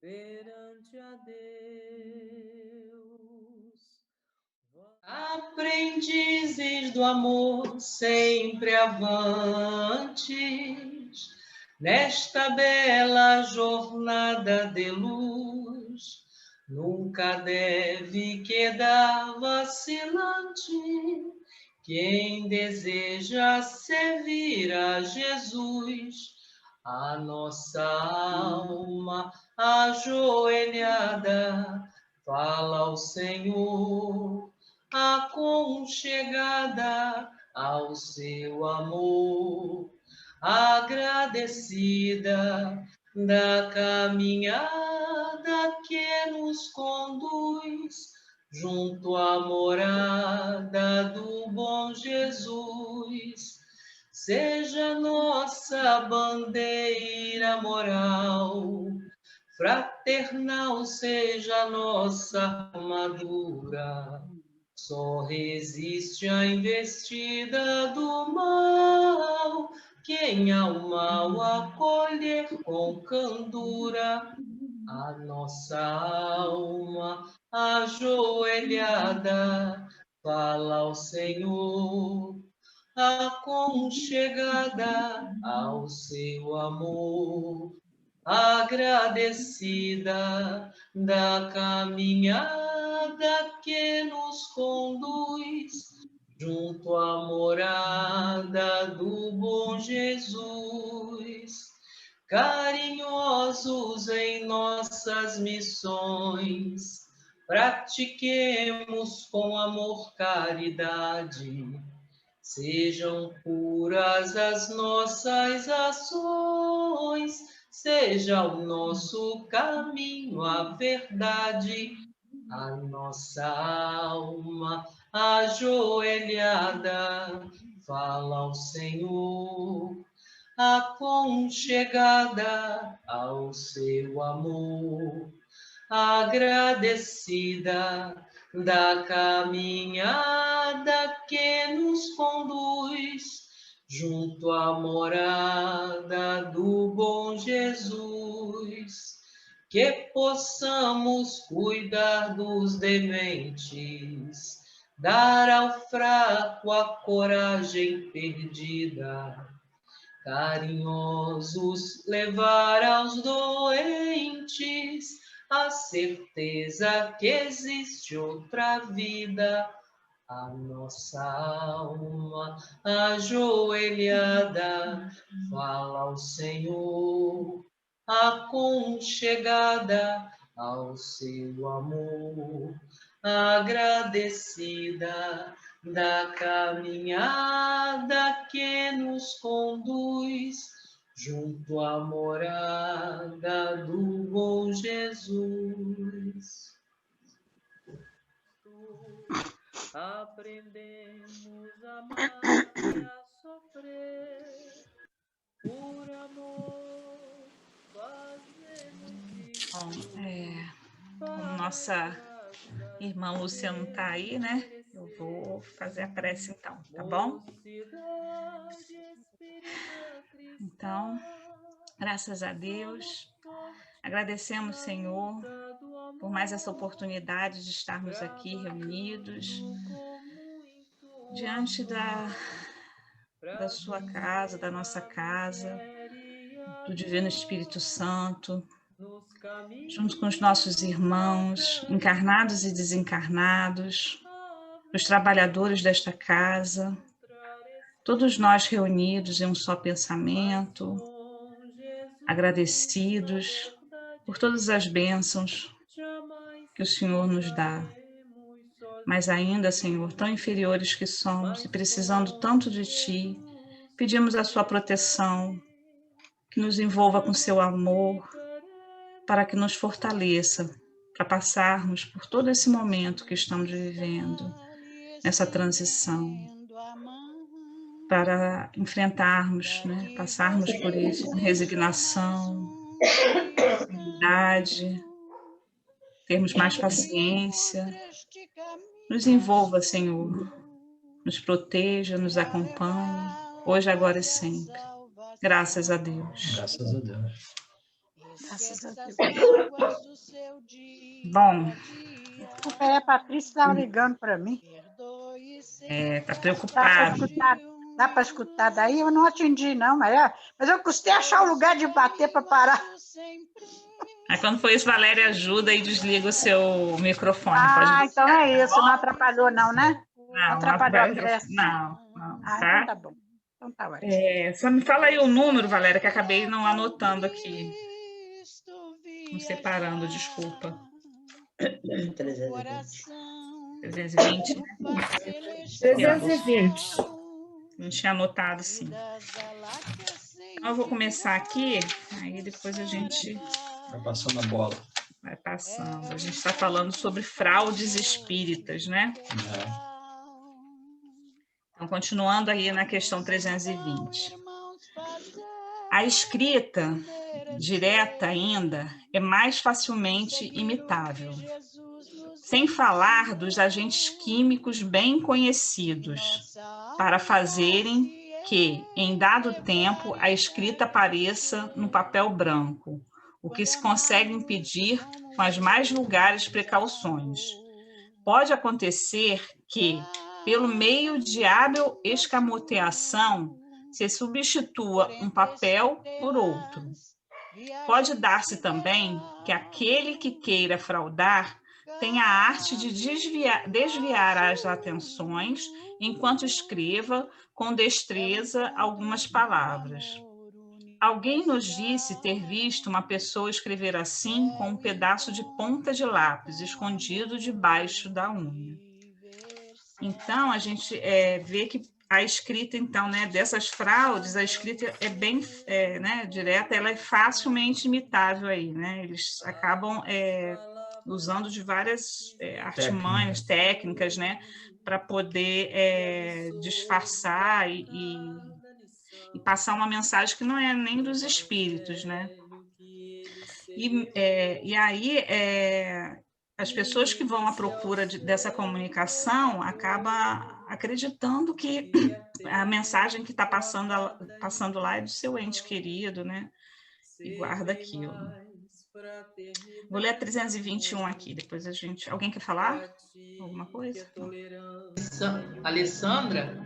perante a Deus. Aprendizes do amor sempre avantes, nesta bela jornada de luz, nunca deve quedar vacilante quem deseja servir a Jesus. A nossa alma ajoelhada fala ao Senhor, aconchegada ao seu amor, agradecida da caminhada que nos conduz junto à morada do bom Jesus. Seja nossa bandeira moral, fraternal seja nossa armadura, só resiste à investida do mal quem ao mal acolher com candura. A nossa alma ajoelhada fala ao Senhor, aconchegada ao seu amor, agradecida da caminhada que nos conduz junto à morada do bom Jesus. Carinhosos em nossas missões, pratiquemos com amor caridade. Sejam puras as nossas ações, seja o nosso caminho a verdade. A nossa alma ajoelhada fala ao Senhor, aconchegada ao seu amor, agradecida da caminhada que nos conduz junto à morada do bom Jesus. Que possamos cuidar dos dementes, dar ao fraco a coragem perdida, carinhosos levar aos doentes a certeza que existe outra vida. A nossa alma ajoelhada fala ao Senhor, aconchegada ao seu amor, agradecida da caminhada que nos conduz junto à morada do bom Jesus. Aprendemos a amar e a sofrer, por amor fazemos de como nossa irmã Lúcia não está aí, né? Eu vou fazer a prece então, tá bom? Então, graças a Deus, agradecemos, Senhor, por mais essa oportunidade de estarmos aqui reunidos diante da sua casa, da nossa casa, do Divino Espírito Santo, junto com os nossos irmãos, encarnados e desencarnados, os trabalhadores desta casa, todos nós reunidos em um só pensamento, agradecidos por todas as bênçãos que o Senhor nos dá. Mas ainda, Senhor, tão inferiores que somos e precisando tanto de Ti, pedimos a Sua proteção, que nos envolva com Seu amor, para que nos fortaleça, para passarmos por todo esse momento que estamos vivendo, nessa transição, para enfrentarmos, né, passarmos por isso com resignação, humildade, termos mais paciência. Nos envolva, Senhor, nos proteja, nos acompanhe, hoje, agora e sempre. Graças a Deus. Graças a Deus. Graças a Deus. Bom, Desculpa, a Patrícia estava ligando para mim. tá Dá para preocupado. escutar? Dá para escutar daí? Eu não atendi, não, mas eu custei achar o lugar de bater para parar. Aí quando for isso, Valéria ajuda e desliga o seu microfone. Pode Então é isso, não atrapalhou não, né? Não, Atrapalhou a pressa. não, Então tá? tá bom. Então tá ótimo. Só me fala aí o número, Valéria, que acabei não anotando aqui. Não separando, desculpa. 320. 320, né? 320. Não tinha anotado, sim. Então, eu vou começar aqui, aí depois a gente Vai passando a bola. vai passando. A gente está falando sobre fraudes espíritas, né? Então, continuando aí na questão 320. A escrita direta ainda é mais facilmente imitável, sem falar dos agentes químicos bem conhecidos, para fazerem que, em dado tempo, a escrita apareça no papel branco, o que se consegue impedir com as mais vulgares precauções. Pode acontecer que, pelo meio de hábil escamoteação, se substitua um papel por outro. Pode dar-se também que aquele que queira fraudar tenha a arte de desviar as atenções enquanto escreva com destreza algumas palavras. Alguém nos disse ter visto uma pessoa escrever assim com um pedaço de ponta de lápis escondido debaixo da unha. Então, a gente vê que a escrita, então, né, dessas fraudes, a escrita é bem direta, ela é facilmente imitável aí, né? Eles acabam usando de várias artimanhas, técnicas, né, para poder disfarçar e passar uma mensagem que não é nem dos espíritos, né? E aí as pessoas que vão à procura dessa comunicação acabam acreditando que a mensagem que está passando lá é do seu ente querido, né? E guarda aquilo. Vou ler a 321 aqui, depois a gente... Alguém quer falar alguma coisa? Alessandra,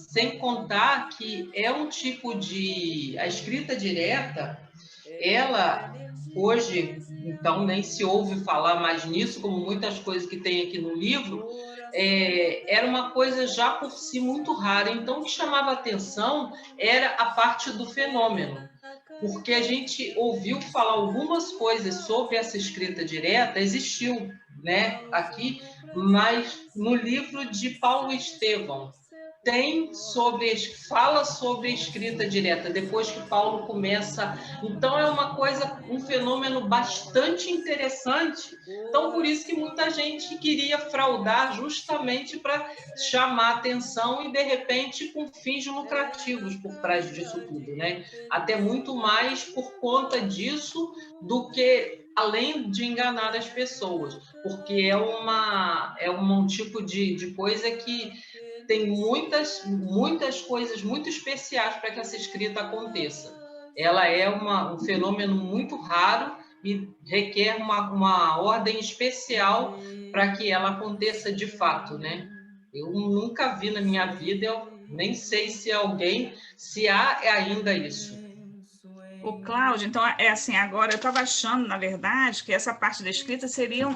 sem contar que é um tipo de... A escrita direta, ela, hoje, então, nem se ouve falar mais nisso, como muitas coisas que tem aqui no livro, era uma coisa já por si muito rara. Então, o que chamava atenção era a parte do fenômeno, porque a gente ouviu falar algumas coisas sobre essa escrita direta, existiu, né, aqui, mas no livro de Paulo Estevão, fala sobre a escrita direta, depois que Paulo começa. Então, é uma coisa, um fenômeno bastante interessante. Então, por isso que muita gente queria fraudar justamente para chamar atenção e, de repente, com fins lucrativos por trás disso tudo, né? Até muito mais por conta disso do que além de enganar as pessoas, porque é um tipo de coisa que tem muitas coisas muito especiais para que essa escrita aconteça. Ela é um fenômeno muito raro e requer uma ordem especial para que ela aconteça de fato, né? Eu nunca vi na minha vida, eu nem sei se há ainda isso. O Cláudio, então, assim, agora eu estava achando, na verdade, que essa parte da escrita seria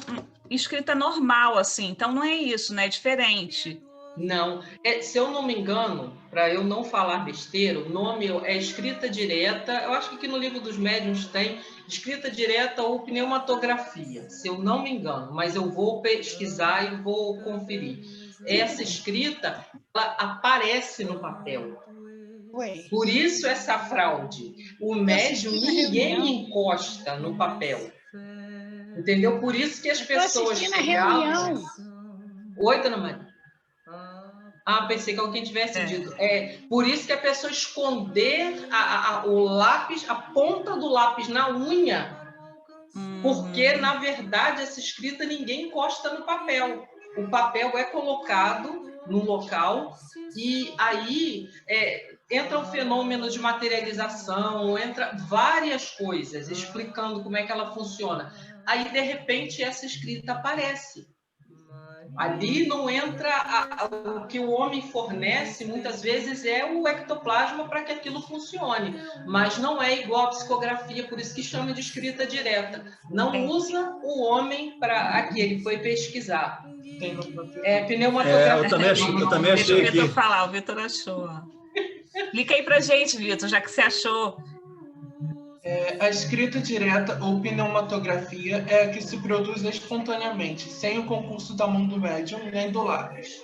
escrita normal, assim, então não é isso, né? É diferente. Não, se eu não me engano, para eu não falar besteira, o nome é escrita direta, eu acho que aqui no livro dos médiuns tem escrita direta ou pneumatografia, se eu não me engano, mas eu vou pesquisar e vou conferir. Essa escrita, ela aparece no papel. Por isso essa fraude. O médium, ninguém encosta no papel. Entendeu? Por isso que as pessoas chegavam... Oi, dona Maria? Pensei que alguém tivesse dito. Por isso que a pessoa esconder o lápis, a ponta do lápis na unha, porque, na verdade, essa escrita ninguém encosta no papel. O papel é colocado no local e aí entra um fenômeno de materialização, entra várias coisas, explicando como é que ela funciona. Aí, de repente, essa escrita aparece. Ali não entra o que o homem fornece, muitas vezes é o ectoplasma para que aquilo funcione, mas não é igual à psicografia, por isso que chama de escrita direta. Não usa o homem para aquele que foi pesquisar. Pneumatografia. Eu também Deixa achei o Vitor aqui. falar, o Vitor achou. Explica aí pra gente, Vitor, já que você achou. A escrita direta ou pneumatografia é a que se produz espontaneamente, sem o concurso da mão do médium nem do lápis.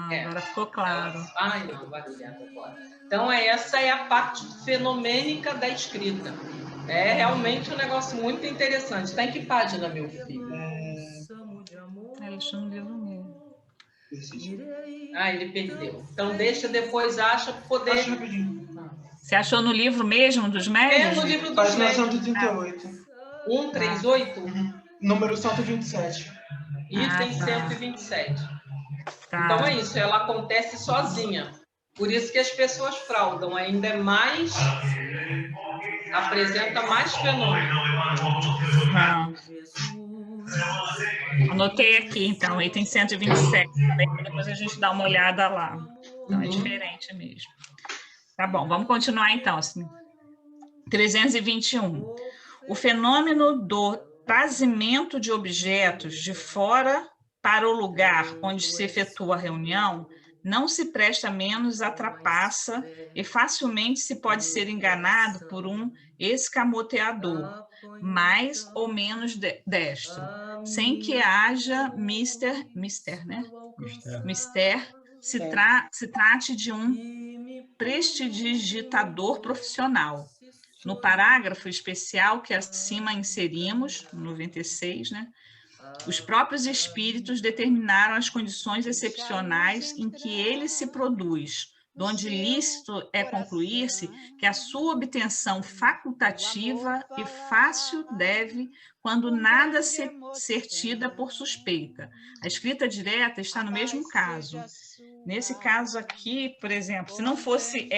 Agora ficou claro. Ai, não, barulhento agora. Então, essa é a parte fenomênica da escrita. É realmente um negócio muito interessante. Está em que página, meu filho? Ele achou no livro mesmo. Ele perdeu. Então, deixa, depois acha para poder... Acho rapidinho. Você achou no livro mesmo dos médios? No livro dos Página médios. 138. 138? Número 127. Item tá. 127. Tá. Então é isso, ela acontece sozinha. Por isso que as pessoas fraudam, ainda é mais... apresenta mais fenômeno. Anotei aqui, então, item 127. Depois a gente dá uma olhada lá. Então, é diferente mesmo. Tá bom, vamos continuar então. 321. O fenômeno do trazimento de objetos de fora para o lugar onde se efetua a reunião não se presta menos à trapaça e facilmente se pode ser enganado por um escamoteador, mais ou menos destro, sem que haja mister, né? Mister se trate de um prestidigitador profissional. No parágrafo especial que acima inserimos, 96, né? Os próprios espíritos determinaram as condições excepcionais em que ele se produz, donde lícito é concluir-se que a sua obtenção facultativa e fácil deve, quando nada ser tida por suspeita. A escrita direta está no mesmo caso. Nesse caso aqui, por exemplo, se não fosse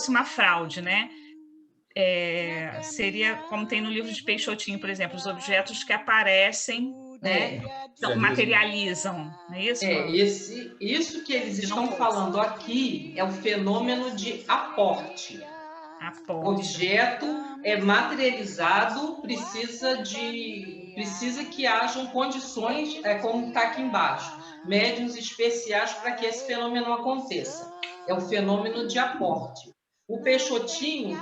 uma fraude, né? Seria como tem no livro de Peixotinho, por exemplo, os objetos que aparecem, né? Então, materializam, não é isso? Isso que eles estão falando aqui é o fenômeno de aporte. Objeto é materializado, precisa que hajam condições, como está aqui embaixo, médiuns especiais para que esse fenômeno aconteça. É o fenômeno de aporte. O Peixotinho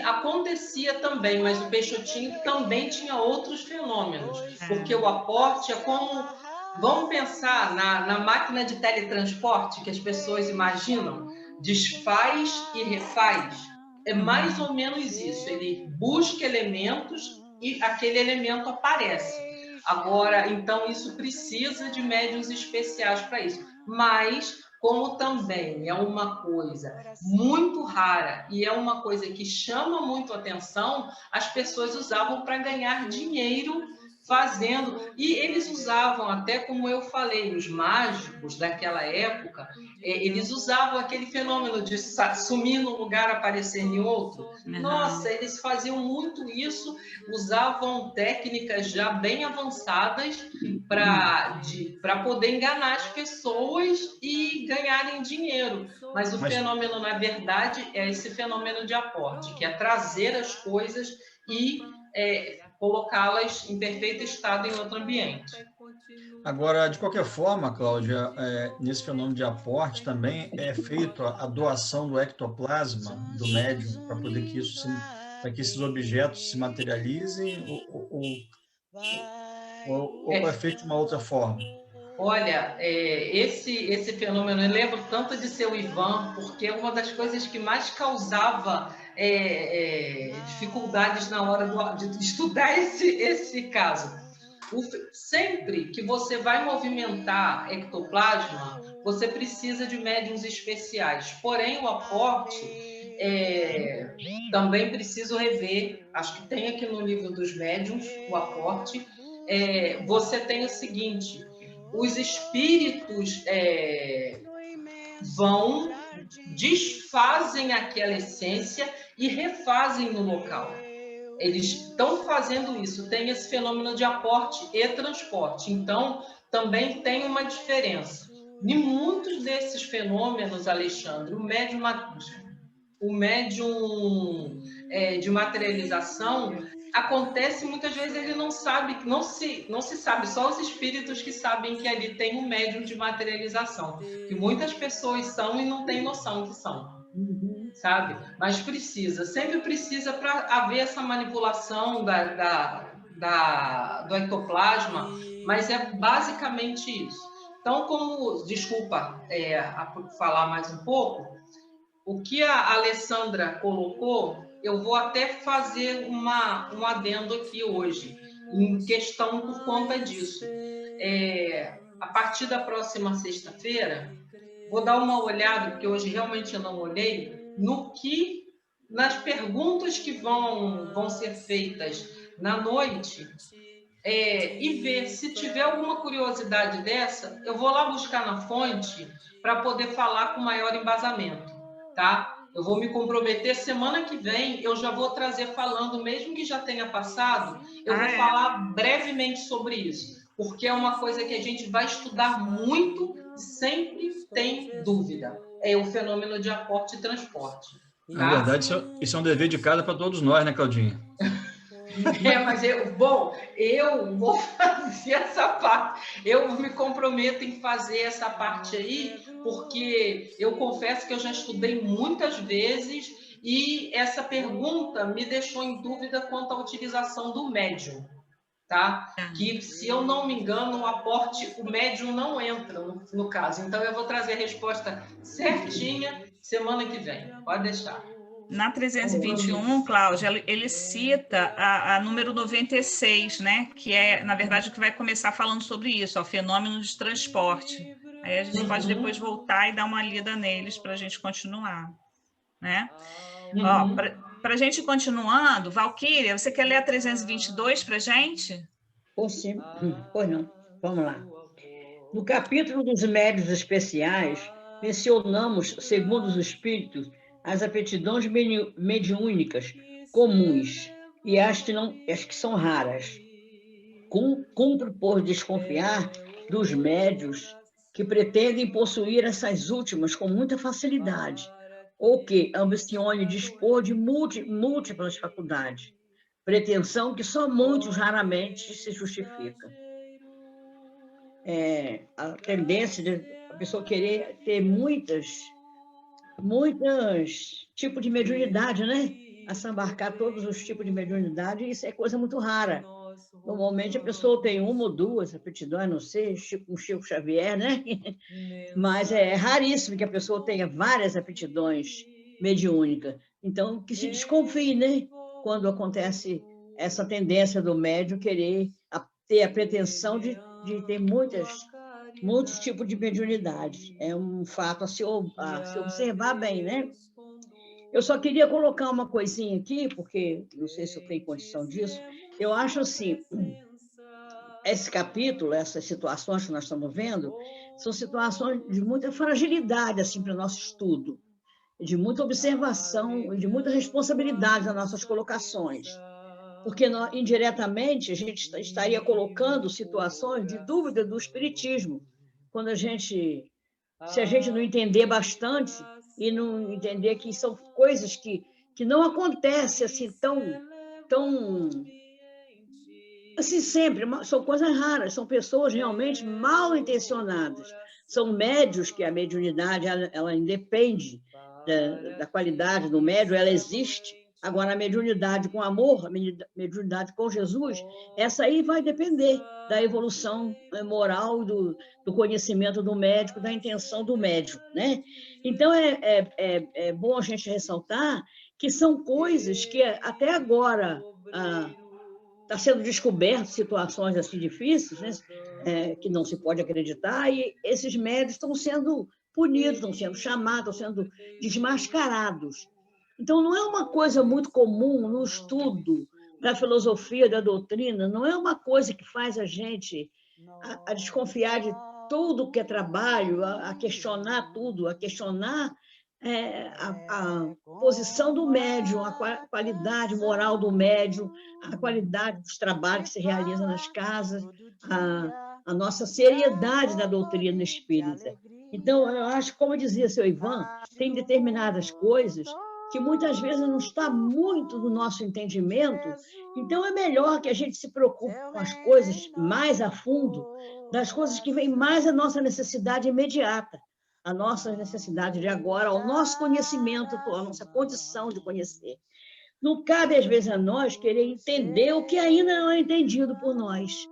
acontecia também, mas o Peixotinho também tinha outros fenômenos, porque o aporte é como... Vamos pensar na máquina de teletransporte que as pessoas imaginam, desfaz e refaz. É mais ou menos isso, ele busca elementos e aquele elemento aparece. Agora, então, isso precisa de médiuns especiais para isso. Mas, como também é uma coisa muito rara e é uma coisa que chama muito atenção, as pessoas usavam para ganhar dinheiro fazendo. E eles usavam, até como eu falei, os mágicos daquela época, eles usavam aquele fenômeno de sumir num lugar, aparecer em outro. Nossa, eles faziam muito isso, usavam técnicas já bem avançadas para poder enganar as pessoas e ganharem dinheiro. Mas o fenômeno, na verdade, é esse fenômeno de aporte, que é trazer as coisas e colocá-las em perfeito estado em outro ambiente. Agora, de qualquer forma, Cláudia, nesse fenômeno de aporte também é feito a doação do ectoplasma do médium para poder que esses objetos se materializem ou é feito de uma outra forma? Olha, esse fenômeno, eu lembro tanto de seu Ivan, porque uma das coisas que mais causava dificuldades na hora de estudar esse caso. Sempre que você vai movimentar ectoplasma, você precisa de médiuns especiais. Porém, o aporte, também preciso rever, acho que tem aqui no livro dos médiuns, o aporte. Você tem o seguinte... Os espíritos vão, desfazem aquela essência e refazem no local. Eles estão fazendo isso, tem esse fenômeno de aporte e transporte. Então, também tem uma diferença. Em muitos desses fenômenos, Alexandre, o médium de materialização acontece muitas vezes, ele não sabe, não se sabe, só os espíritos que sabem que ali tem um médium de materialização, que muitas pessoas são e não têm noção que são, sabe? Mas sempre precisa para haver essa manipulação do ectoplasma, mas é basicamente isso. Então, desculpa falar mais um pouco, o que a Alessandra colocou, eu vou até fazer um adendo aqui hoje, em questão por conta disso. A partir da próxima sexta-feira, vou dar uma olhada, porque hoje realmente eu não olhei, nas perguntas que vão ser feitas na noite, e ver se tiver alguma curiosidade dessa, eu vou lá buscar na fonte para poder falar com maior embasamento, tá? Eu vou me comprometer, semana que vem eu já vou trazer falando, mesmo que já tenha passado, eu vou falar brevemente sobre isso, porque é uma coisa que a gente vai estudar muito e sempre tem dúvida. É o fenômeno de aporte e transporte. Tá? Na verdade, isso é um dever de casa para todos nós, né, Claudinha? Mas eu vou fazer essa parte. Eu me comprometo em fazer essa parte aí, porque eu confesso que eu já estudei muitas vezes e essa pergunta me deixou em dúvida quanto à utilização do médium, tá? Que, se eu não me engano, o médium não entra no caso. Então, eu vou trazer a resposta certinha semana que vem. Pode deixar. Na 321, Cláudia, ele cita a número 96, né? Que é, na verdade, o que vai começar falando sobre isso, o fenômeno de transporte. Aí a gente pode depois voltar e dar uma lida neles para a gente continuar, né? Para a gente ir continuando, Valquíria, você quer ler a 322 para a gente? Pois não, vamos lá. No capítulo dos médiuns especiais, mencionamos, segundo os espíritos, as aptidões mediúnicas comuns e as que são raras. Cumpre por desconfiar dos médiuns que pretendem possuir essas últimas com muita facilidade, ou que ambicionem dispor de múltiplas faculdades, pretensão que só muitos raramente se justifica. A tendência de a pessoa querer ter muitos tipos de mediunidade, né? Assambarcar todos os tipos de mediunidade, isso é coisa muito rara. Normalmente a pessoa tem uma ou duas aptidões, não sei, tipo um Chico Xavier, né? Mas é raríssimo que a pessoa tenha várias aptidões mediúnicas. Então, que se desconfie, né? Quando acontece essa tendência do médium querer ter a pretensão de ter muitos tipos de mediunidade. É um fato a se observar bem, né? Eu só queria colocar uma coisinha aqui, porque não sei se eu tenho condição disso. Eu acho assim, esse capítulo, essas situações que nós estamos vendo, são situações de muita fragilidade assim, para o nosso estudo, de muita observação e de muita responsabilidade nas nossas colocações. Porque indiretamente a gente estaria colocando situações de dúvida do espiritismo. Se a gente não entender bastante e não entender que são coisas que não acontecem assim tão assim sempre, são coisas raras, são pessoas realmente mal intencionadas, são médios que a mediunidade ela independe da qualidade do médium, ela existe. Agora, a mediunidade com amor, a mediunidade com Jesus, essa aí vai depender da evolução moral, do conhecimento do médico, da intenção do médium, né? Então, é bom a gente ressaltar que são coisas que até agora está sendo descoberto situações assim difíceis, né? Que não se pode acreditar, e esses médios estão sendo punidos, estão sendo chamados, estão sendo desmascarados. Então, não é uma coisa muito comum no estudo da filosofia, da doutrina, não é uma coisa que faz a gente a desconfiar de tudo que é trabalho, a questionar tudo, a questionar a posição do médium, a qualidade moral do médium, a qualidade dos trabalhos que se realizam nas casas, a nossa seriedade da doutrina espírita. Então, eu acho, como dizia seu Ivan, tem determinadas coisas que muitas vezes não está muito no nosso entendimento, então é melhor que a gente se preocupe com as coisas mais a fundo, das coisas que vêm mais à nossa necessidade imediata, a nossa necessidade de agora, ao nosso conhecimento, a nossa condição de conhecer. Não cabe, às vezes, a nós querer entender o que ainda não é entendido por nós.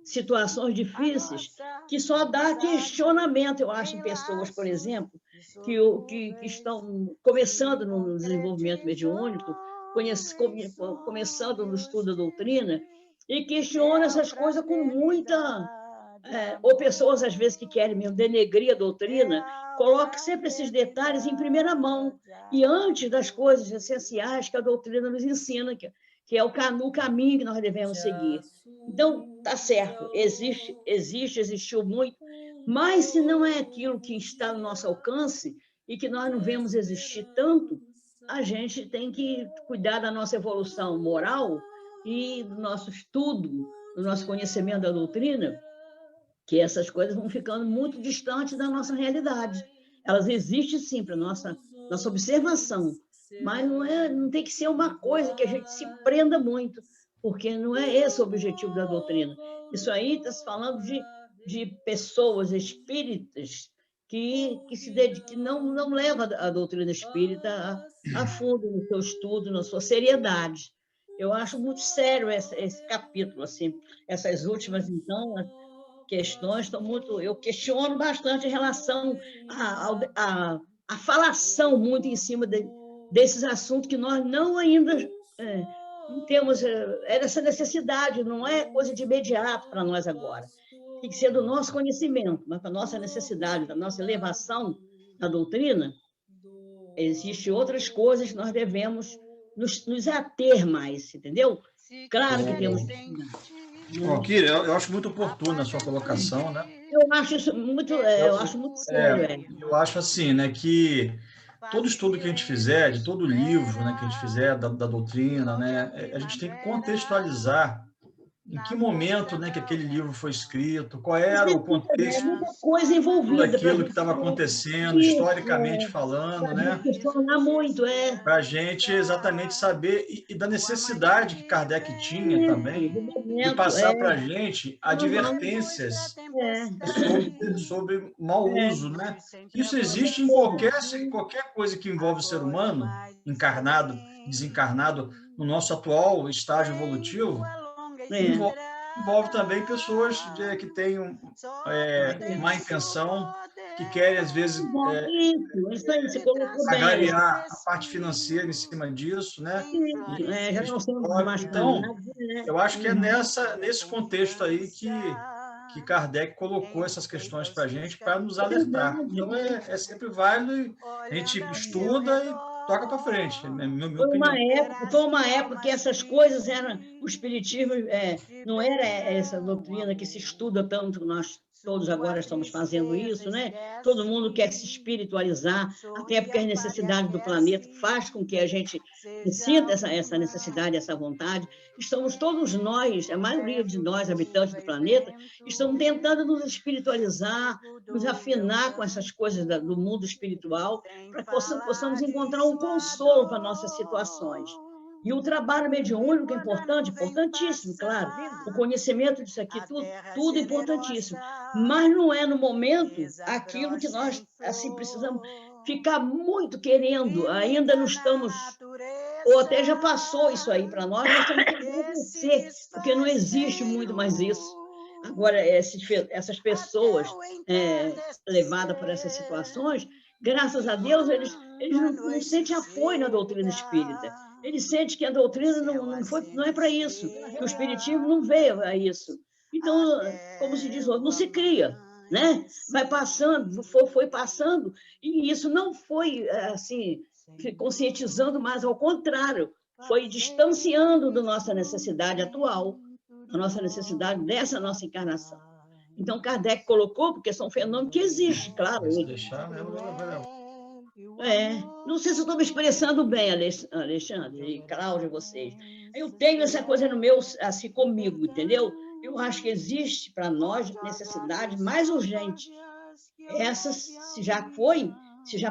Situações difíceis que só dá questionamento, eu acho, em pessoas, por exemplo, que estão começando no desenvolvimento mediúnico, começando no estudo da doutrina, e questionam essas coisas com muita... ou pessoas, às vezes, que querem mesmo denegrir a doutrina, colocam sempre esses detalhes em primeira mão, e antes das coisas essenciais que a doutrina nos ensina, que é o caminho que nós devemos seguir. Então, tá certo, existiu muito, mas se não é aquilo que está no nosso alcance e que nós não vemos existir tanto, a gente tem que cuidar da nossa evolução moral e do nosso estudo, do nosso conhecimento da doutrina, que essas coisas vão ficando muito distantes da nossa realidade. Elas existem, sim, para a nossa observação, mas não tem que ser uma coisa que a gente se prenda muito, porque não é esse o objetivo da doutrina. Isso aí está se falando de pessoas espíritas que não levam a doutrina espírita a fundo no seu estudo, na sua seriedade. Eu acho muito sério esse capítulo, assim, essas últimas, então, questões estão muito... Eu questiono bastante em relação à falação muito em cima desses assuntos que nós não ainda não temos essa necessidade, não é coisa de imediato para nós agora. Tem que ser do nosso conhecimento, mas para a nossa necessidade, da nossa elevação na doutrina, existem outras coisas que nós devemos nos ater mais, entendeu? Claro que temos que estudar. Kira, eu acho muito oportuna a sua colocação, né? Eu acho isso muito, eu acho muito sério. Eu acho assim, né, que todo estudo que a gente fizer, de todo livro, né, que a gente fizer da doutrina, né, a gente tem que contextualizar em que momento, né, que aquele livro foi escrito, qual era o contexto, muita coisa envolvida, tudo aquilo que estava acontecendo, historicamente falando, né? Questionar muito, para a gente exatamente saber e da necessidade que Kardec tinha também de passar para a gente advertências sobre mau uso, né? Isso existe em qualquer coisa que envolve o ser humano, encarnado, desencarnado, no nosso atual estágio evolutivo. Envolve também pessoas que têm má intenção, que querem, às vezes, agariar a parte financeira em cima disso, né? Então, eu acho que é nesse contexto aí que Kardec colocou essas questões para a gente, para nos alertar. Então, é sempre válido, e a gente estuda e toca para frente. Foi uma época que essas coisas eram... O espiritismo não era essa doutrina que se estuda tanto, nós todos agora estamos fazendo isso, né? Todo mundo quer se espiritualizar, até porque as necessidades do planeta faz com que a gente sinta essa necessidade, essa vontade. Estamos todos nós, a maioria de nós, habitantes do planeta, estamos tentando nos espiritualizar, nos afinar com essas coisas do mundo espiritual, para que possamos encontrar um consolo para nossas situações. E o trabalho mediúnico é importante, importantíssimo, claro. O conhecimento disso aqui, tudo importantíssimo. Mas não é, no momento, aquilo que nós assim, precisamos ficar muito querendo. Ainda não estamos... Ou até já passou isso aí para nós, nós temos que agradecer, porque não existe muito mais isso. Agora, essas pessoas levadas por essas situações, graças a Deus, eles não sentem apoio na doutrina espírita. Eles sentem que a doutrina não é para isso, que o espiritismo não veio a isso. Então, como se diz, não se cria, né? Vai passando, foi passando, e isso não foi, assim, conscientizando, mas, ao contrário, foi distanciando da nossa necessidade atual, da nossa necessidade dessa nossa encarnação. Então, Kardec colocou, porque são fenômenos que existem, claro. Se deixar, ela vai levar. Não sei se eu estou me expressando bem, Alexandre e Cláudia, vocês. Eu tenho essa coisa no meu, assim, comigo, entendeu? Eu acho que existe para nós necessidade mais urgente. Essas, se já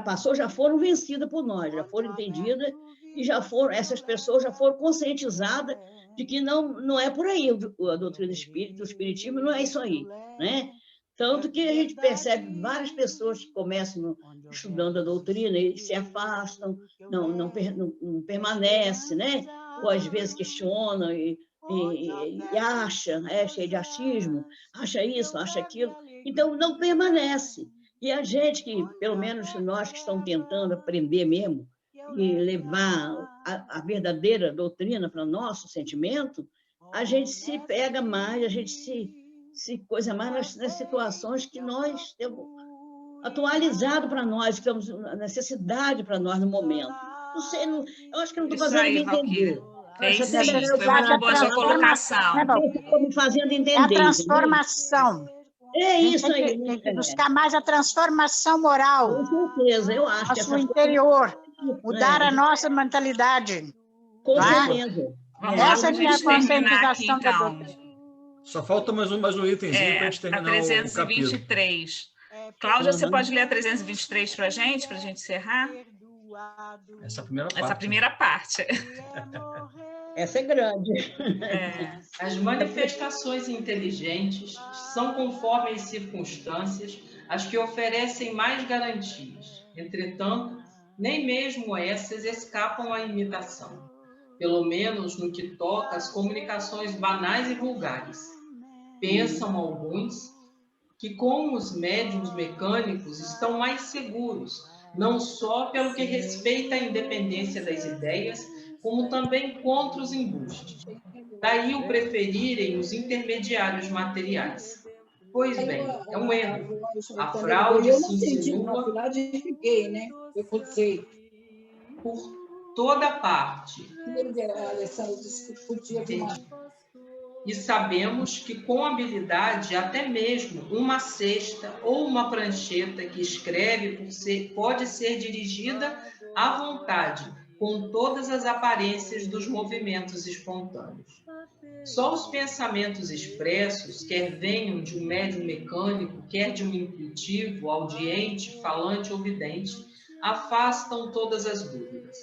passou, já foram vencidas por nós, já foram entendidas e essas pessoas já foram conscientizadas de que não é por aí a doutrina espírita, o espiritismo não é isso aí, né? Tanto que a gente percebe várias pessoas que começam estudando a doutrina e se afastam, não permanecem, né? Ou às vezes questionam e acha, cheio de achismo, acha isso, acha aquilo, então não permanece. E a gente que, pelo menos nós que estamos tentando aprender mesmo e levar a verdadeira doutrina para o nosso sentimento, a gente se pega mais, a gente se coisa mais nas situações que nós temos atualizado para nós, que temos necessidade para nós no momento. Não sei, eu acho que não estou fazendo me entender. Sim, foi uma boa sua colocação. Estou me fazendo entender. É a transformação. É isso aí. Tem que buscar mais a transformação moral. Com certeza, eu acho. Nosso interior. Mudar a nossa mentalidade. Com certeza. Essa é a conscientização da doutrina. Só falta mais um itemzinho para a gente terminar a 323. Cláudia, você pode ler a 323 para a gente encerrar? Essa primeira parte. Essa primeira parte. Essa é grande. As manifestações inteligentes são, conforme as circunstâncias, as que oferecem mais garantias. Entretanto, nem mesmo essas escapam à imitação, pelo menos no que toca às comunicações banais e vulgares. Pensam alguns que, como os médiuns mecânicos, estão mais seguros, não só pelo que respeita à independência das ideias, como também contra os embustes. Daí o preferirem os intermediários materiais. Pois bem, é um erro. A fraude se insinua por toda parte. E sabemos que, com habilidade, até mesmo uma cesta ou uma prancheta que escreve pode ser dirigida à vontade, com todas as aparências dos movimentos espontâneos. Só os pensamentos expressos, quer venham de um médium mecânico, quer de um intuitivo, audiente, falante ou vidente, afastam todas as dúvidas.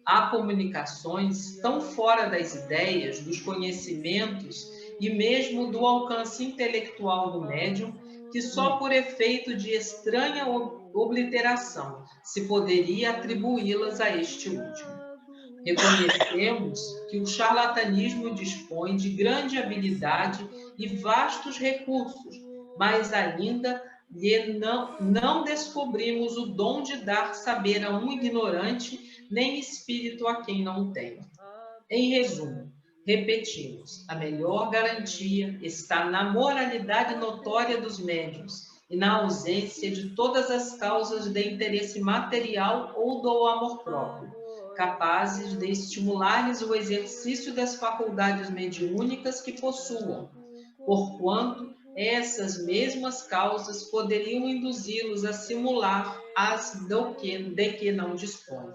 Há comunicações tão fora das ideias, dos conhecimentos e mesmo do alcance intelectual do médium, que só por efeito de estranha obliteração se poderia atribuí-las a este último. Reconhecemos que o charlatanismo dispõe de grande habilidade e vastos recursos, mas ainda não descobrimos o dom de dar saber a um ignorante, nem espírito a quem não tem. Em resumo, repetimos, a melhor garantia está na moralidade notória dos médiuns e na ausência de todas as causas de interesse material ou do amor próprio, capazes de estimular-lhes o exercício das faculdades mediúnicas que possuam, porquanto essas mesmas causas poderiam induzi-los a simular as de que não dispõem.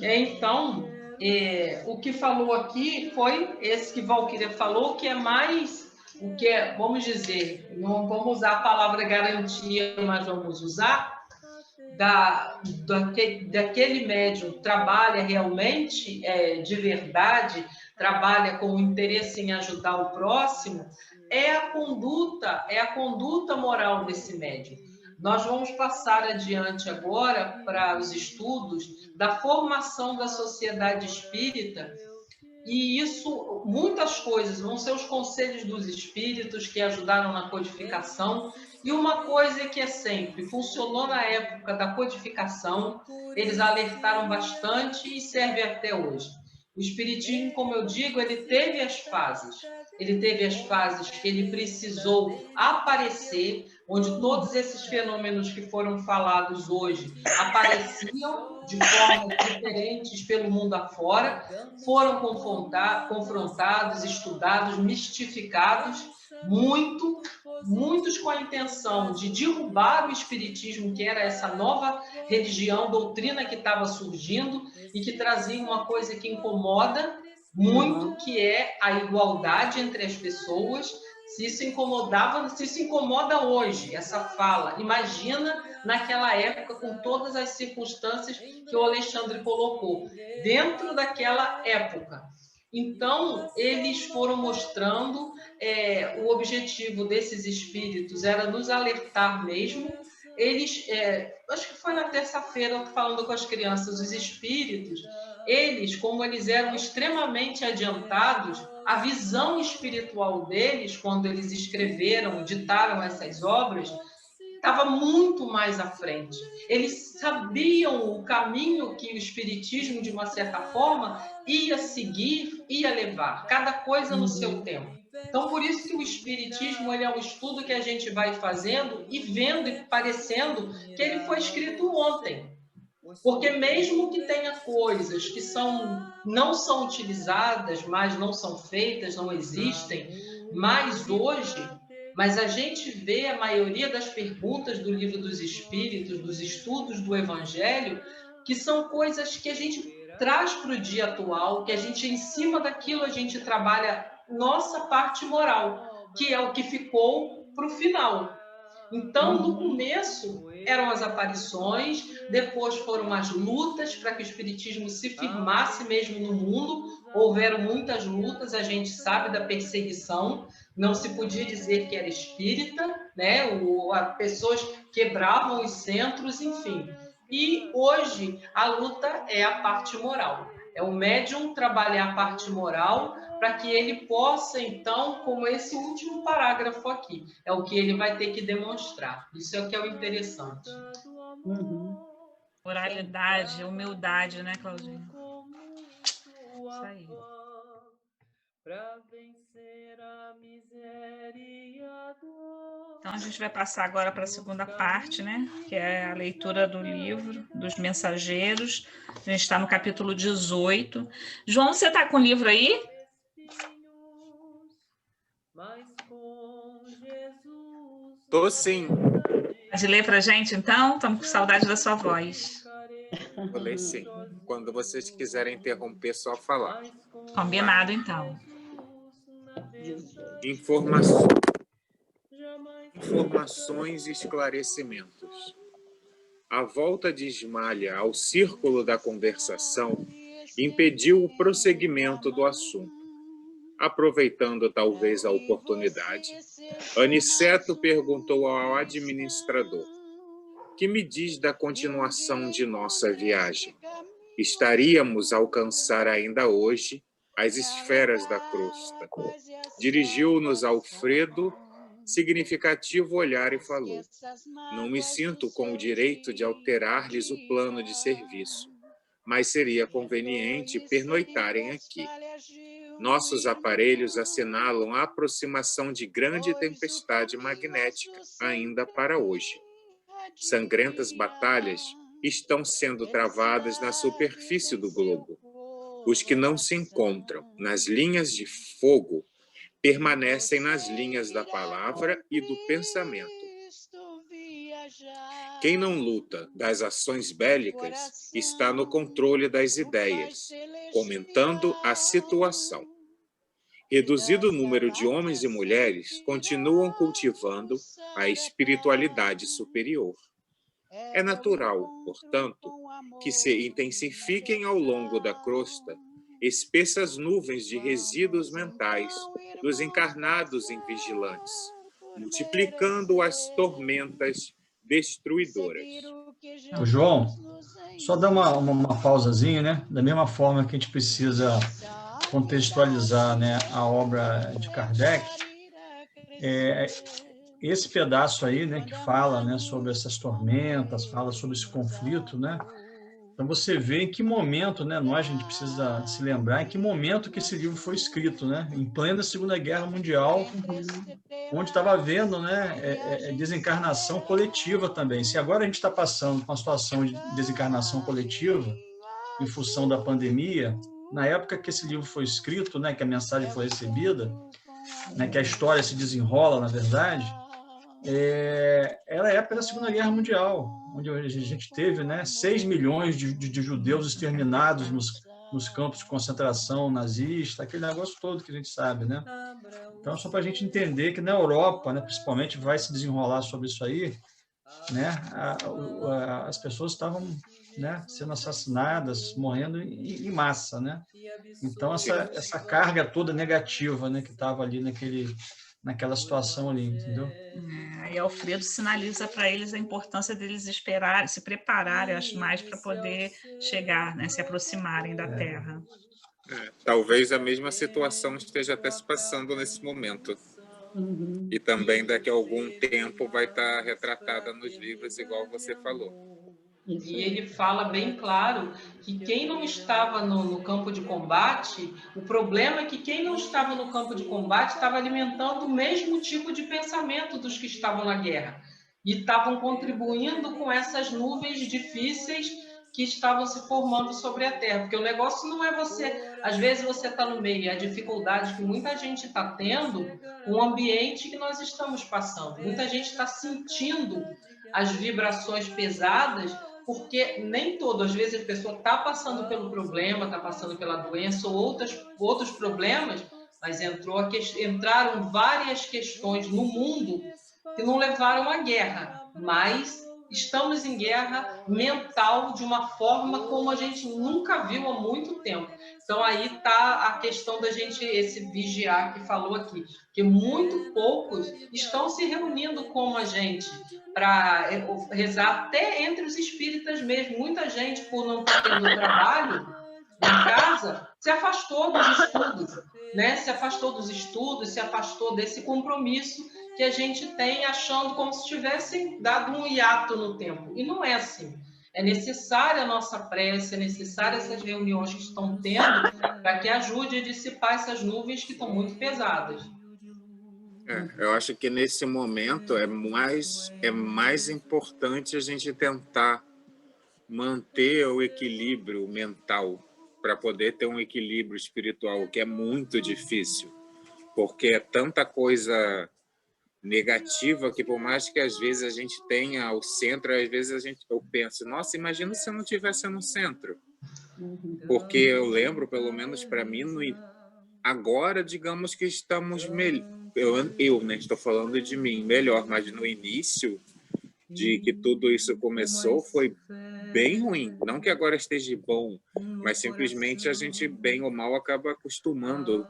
Então, o que falou aqui foi esse que Valquíria falou, que é mais o que é, vamos dizer, não vamos usar a palavra garantia, mas vamos usar daquele médium trabalha realmente de verdade, trabalha com o interesse em ajudar o próximo, é a conduta moral desse médium. Nós vamos passar adiante agora para os estudos da formação da sociedade espírita, e isso, muitas coisas, vão ser os conselhos dos espíritos que ajudaram na codificação, e uma coisa que é sempre, funcionou na época da codificação, eles alertaram bastante e serve até hoje. O espiritismo, como eu digo, ele teve as fases. Ele teve as fases que ele precisou aparecer, onde todos esses fenômenos que foram falados hoje apareciam de formas diferentes pelo mundo afora, foram confrontados, estudados, mistificados, muitos com a intenção de derrubar o espiritismo, que era essa nova religião, doutrina que estava surgindo e que trazia uma coisa que incomoda muito, que é a igualdade entre as pessoas. Se isso incomoda hoje, essa fala, imagina naquela época, com todas as circunstâncias que o Alexandre colocou, dentro daquela época. Então, eles foram mostrando, o objetivo desses espíritos era nos alertar mesmo. Eles, acho que foi na terça-feira, falando com as crianças, os espíritos, eles, como eles eram extremamente adiantados, a visão espiritual deles, quando eles escreveram, ditaram essas obras, estava muito mais à frente. Eles sabiam o caminho que o espiritismo, de uma certa forma, ia seguir, ia levar, cada coisa no seu tempo. Então, por isso que o espiritismo, ele é um estudo que a gente vai fazendo e vendo e parecendo que ele foi escrito ontem. Porque mesmo que tenha coisas que não são utilizadas, mas não são feitas, não existem, mas hoje, mas a gente vê a maioria das perguntas do Livro dos Espíritos, dos estudos do Evangelho, que são coisas que a gente traz para o dia atual, que a gente, em cima daquilo, a gente trabalha nossa parte moral, que é o que ficou para o final. Então, no começo, eram as aparições, depois foram as lutas para que o espiritismo se firmasse mesmo no mundo. Houveram muitas lutas, a gente sabe da perseguição, não se podia dizer que era espírita, né? Pessoas quebravam os centros, enfim. E hoje a luta é a parte moral. É o médium trabalhar a parte moral para que ele possa, então, como esse último parágrafo aqui, é o que ele vai ter que demonstrar. Isso é o que é o interessante. Oralidade, humildade, né, Claudinha? Isso aí. Então, a gente vai passar agora para a segunda parte, né? Que é a leitura do livro dos mensageiros. A gente está no capítulo 18. João, você está com o livro aí? Tô sim. Pode ler para a gente, então? Estamos com saudade da sua voz. Vou ler sim. Quando vocês quiserem interromper, só falar. Combinado, então. Informações e esclarecimentos. A volta de Ismalha ao círculo da conversação impediu o prosseguimento do assunto. Aproveitando talvez a oportunidade, Aniceto perguntou ao administrador: "Que me diz da continuação de nossa viagem? Estaríamos a alcançar ainda hoje as esferas da crosta." Dirigiu-nos Alfredo significativo olhar e falou: "Não me sinto com o direito de alterar-lhes o plano de serviço, mas seria conveniente pernoitarem aqui. Nossos aparelhos assinalam a aproximação de grande tempestade magnética ainda para hoje. Sangrentas batalhas estão sendo travadas na superfície do globo. Os que não se encontram nas linhas de fogo permanecem nas linhas da palavra e do pensamento. Quem não luta das ações bélicas está no controle das ideias, comentando a situação. Reduzido o número de homens e mulheres continuam cultivando a espiritualidade superior. É natural, portanto, que se intensifiquem ao longo da crosta espessas nuvens de resíduos mentais dos encarnados invigilantes, multiplicando as tormentas destruidoras. João, só dar uma pausazinha, né? Da mesma forma que a gente precisa contextualizar, né, a obra de Kardec, esse pedaço aí, né, que fala, né, sobre essas tormentas, fala sobre esse conflito, né? Então você vê em que momento, né, a gente precisa se lembrar em que momento que esse livro foi escrito, né? Em plena Segunda Guerra Mundial, onde estava havendo, né, desencarnação coletiva também. Se agora a gente está passando por uma situação de desencarnação coletiva em função da pandemia, na época que esse livro foi escrito, né, que a mensagem foi recebida, né, que a história se desenrola, na verdade, ela é pela Segunda Guerra Mundial, onde a gente teve, né, 6 milhões de judeus exterminados nos campos de concentração nazista, aquele negócio todo que a gente sabe, né? Então, só para a gente entender que na Europa, né, principalmente, vai se desenrolar sobre isso aí, né, as pessoas estavam, né, sendo assassinadas, morrendo em massa, né? Então, essa carga toda negativa, né, que estava ali naquela situação ali, entendeu? E Alfredo sinaliza para eles a importância deles esperar, se prepararem, acho mais, para poder chegar, né, se aproximarem da Terra. Talvez a mesma situação esteja até se passando nesse momento. E também daqui a algum tempo vai estar retratada nos livros, igual você falou. E ele fala bem claro que quem não estava no campo de combate, o problema é que quem não estava no campo de combate estava alimentando o mesmo tipo de pensamento dos que estavam na guerra. E estavam contribuindo com essas nuvens difíceis que estavam se formando sobre a Terra. Porque o negócio não é você... Às vezes você está no meio, a dificuldade que muita gente está tendo, o ambiente que nós estamos passando. Muita gente está sentindo as vibrações pesadas, porque nem às vezes a pessoa está passando pelo problema, está passando pela doença ou outros problemas, mas entraram várias questões no mundo que não levaram à guerra, mas estamos em guerra mental de uma forma como a gente nunca viu há muito tempo. Então aí está a questão da gente, esse vigiar que falou aqui, que muito poucos estão se reunindo como a gente para rezar, até entre os espíritas mesmo. Muita gente, por não estar tendo trabalho em casa, se afastou dos estudos, né? Se afastou dos estudos, se afastou desse compromisso que a gente tem, achando como se tivessem dado um hiato no tempo. E não é assim. É necessária a nossa prece, é necessária essas reuniões que estão tendo para que ajude a dissipar essas nuvens que estão muito pesadas. Eu acho que nesse momento é mais importante a gente tentar manter o equilíbrio mental para poder ter um equilíbrio espiritual, o que é muito difícil, porque é tanta coisa negativa que, por mais que às vezes a gente tenha o centro, às vezes eu penso, nossa, imagina se eu não tivesse no centro, porque eu lembro, pelo menos para mim, agora, digamos que estamos melhor. Eu né, estou falando de mim melhor, mas no início de que tudo isso começou foi bem ruim. Não que agora esteja bom, mas simplesmente a gente, bem ou mal, acaba acostumando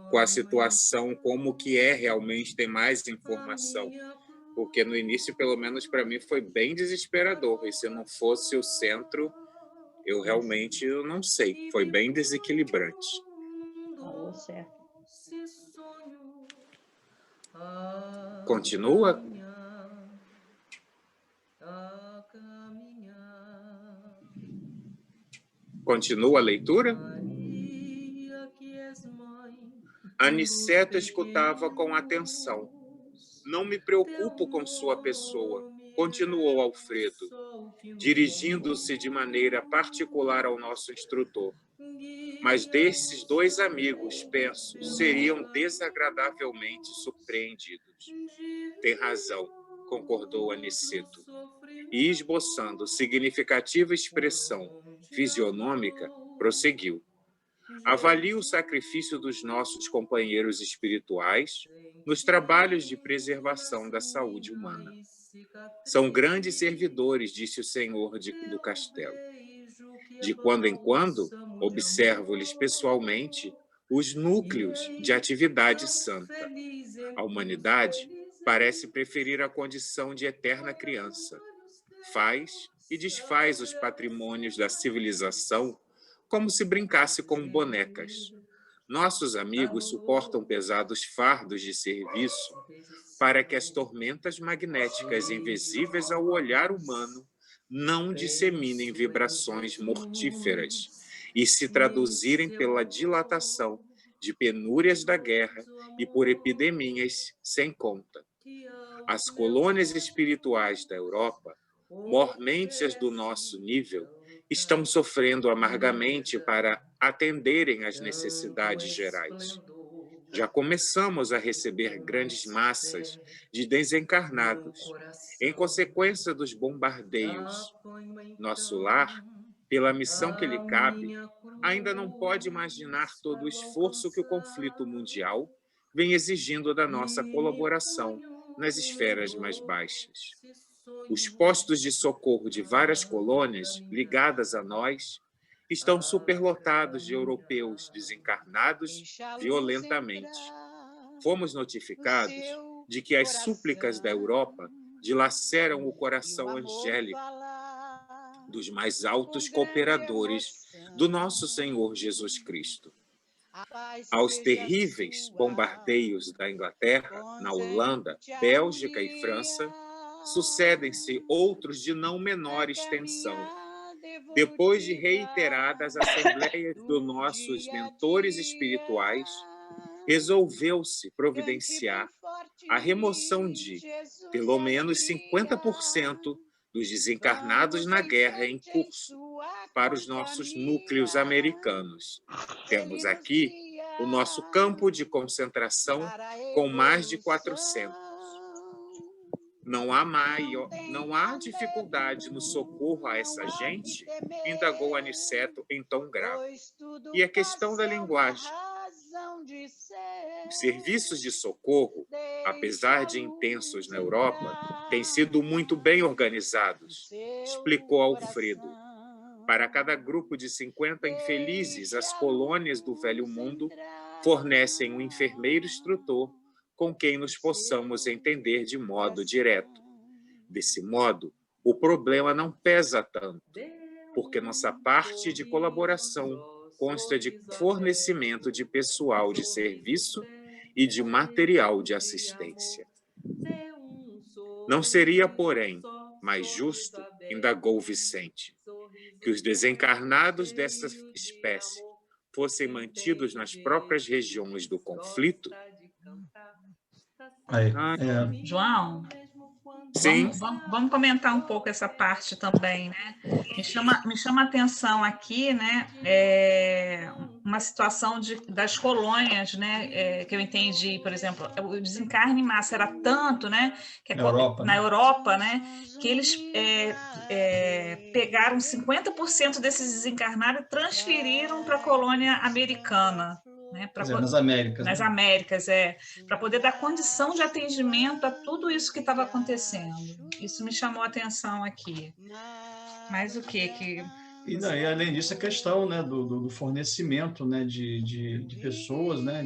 com a situação, como que é realmente ter mais informação. Porque no início, pelo menos para mim, foi bem desesperador. E se não fosse o centro, eu realmente não sei. Foi bem desequilibrante. Falou certo. Continua? Continua a leitura? Aniceto escutava com atenção. Não me preocupo com sua pessoa, continuou Alfredo, dirigindo-se de maneira particular ao nosso instrutor. Mas desses 2 amigos, penso, seriam desagradavelmente surpreendidos. Tem razão, concordou Aniceto. E esboçando significativa expressão fisionômica, prosseguiu. Avalie o sacrifício dos nossos companheiros espirituais nos trabalhos de preservação da saúde humana. São grandes servidores, disse o senhor do castelo. De quando em quando, observo-lhes pessoalmente os núcleos de atividade santa. A humanidade parece preferir a condição de eterna criança. Faz e desfaz os patrimônios da civilização como se brincasse com bonecas. Nossos amigos suportam pesados fardos de serviço para que as tormentas magnéticas invisíveis ao olhar humano não disseminem vibrações mortíferas e se traduzirem pela dilatação de penúrias da guerra e por epidemias sem conta. As colônias espirituais da Europa, mormente as do nosso nível, estão sofrendo amargamente para atenderem às necessidades gerais. Já começamos a receber grandes massas de desencarnados, em consequência dos bombardeios. Nosso lar, pela missão que lhe cabe, ainda não pode imaginar todo o esforço que o conflito mundial vem exigindo da nossa colaboração nas esferas mais baixas. Os postos de socorro de várias colônias ligadas a nós estão superlotados de europeus desencarnados violentamente. Fomos notificados de que as súplicas da Europa dilaceram o coração angélico dos mais altos cooperadores do nosso Senhor Jesus Cristo. Aos terríveis bombardeios da Inglaterra, na Holanda, Bélgica e França, sucedem-se outros de não menor extensão. Depois de reiteradas assembleias dos nossos mentores espirituais, resolveu-se providenciar a remoção de, pelo menos 50% dos desencarnados na guerra em curso para os nossos núcleos americanos. Temos aqui o nosso campo de concentração com mais de 400. Não há dificuldade no socorro a essa gente? Indagou Aniceto em tom grave. E a questão da linguagem? Os serviços de socorro, apesar de intensos na Europa, têm sido muito bem organizados, explicou Alfredo. Para cada grupo de 50 infelizes, as colônias do Velho Mundo fornecem um enfermeiro instrutor com quem nos possamos entender de modo direto. Desse modo, o problema não pesa tanto, porque nossa parte de colaboração consta de fornecimento de pessoal de serviço e de material de assistência. Não seria, porém, mais justo, indagou Vicente, que os desencarnados dessa espécie fossem mantidos nas próprias regiões do conflito? João, sim. Vamos comentar um pouco essa parte também, né? Me chama a atenção aqui, né? Uma situação das colônias, né? Que eu entendi, por exemplo, o desencarne em massa era tanto, né? Que na Europa, né? Que eles pegaram 50% desses desencarnados e transferiram para a colônia americana. Né, nas Américas, para poder dar condição de atendimento a tudo isso que estava acontecendo. Isso me chamou a atenção aqui. Mas o que? E além disso, a questão, né, do fornecimento, né, de pessoas, né,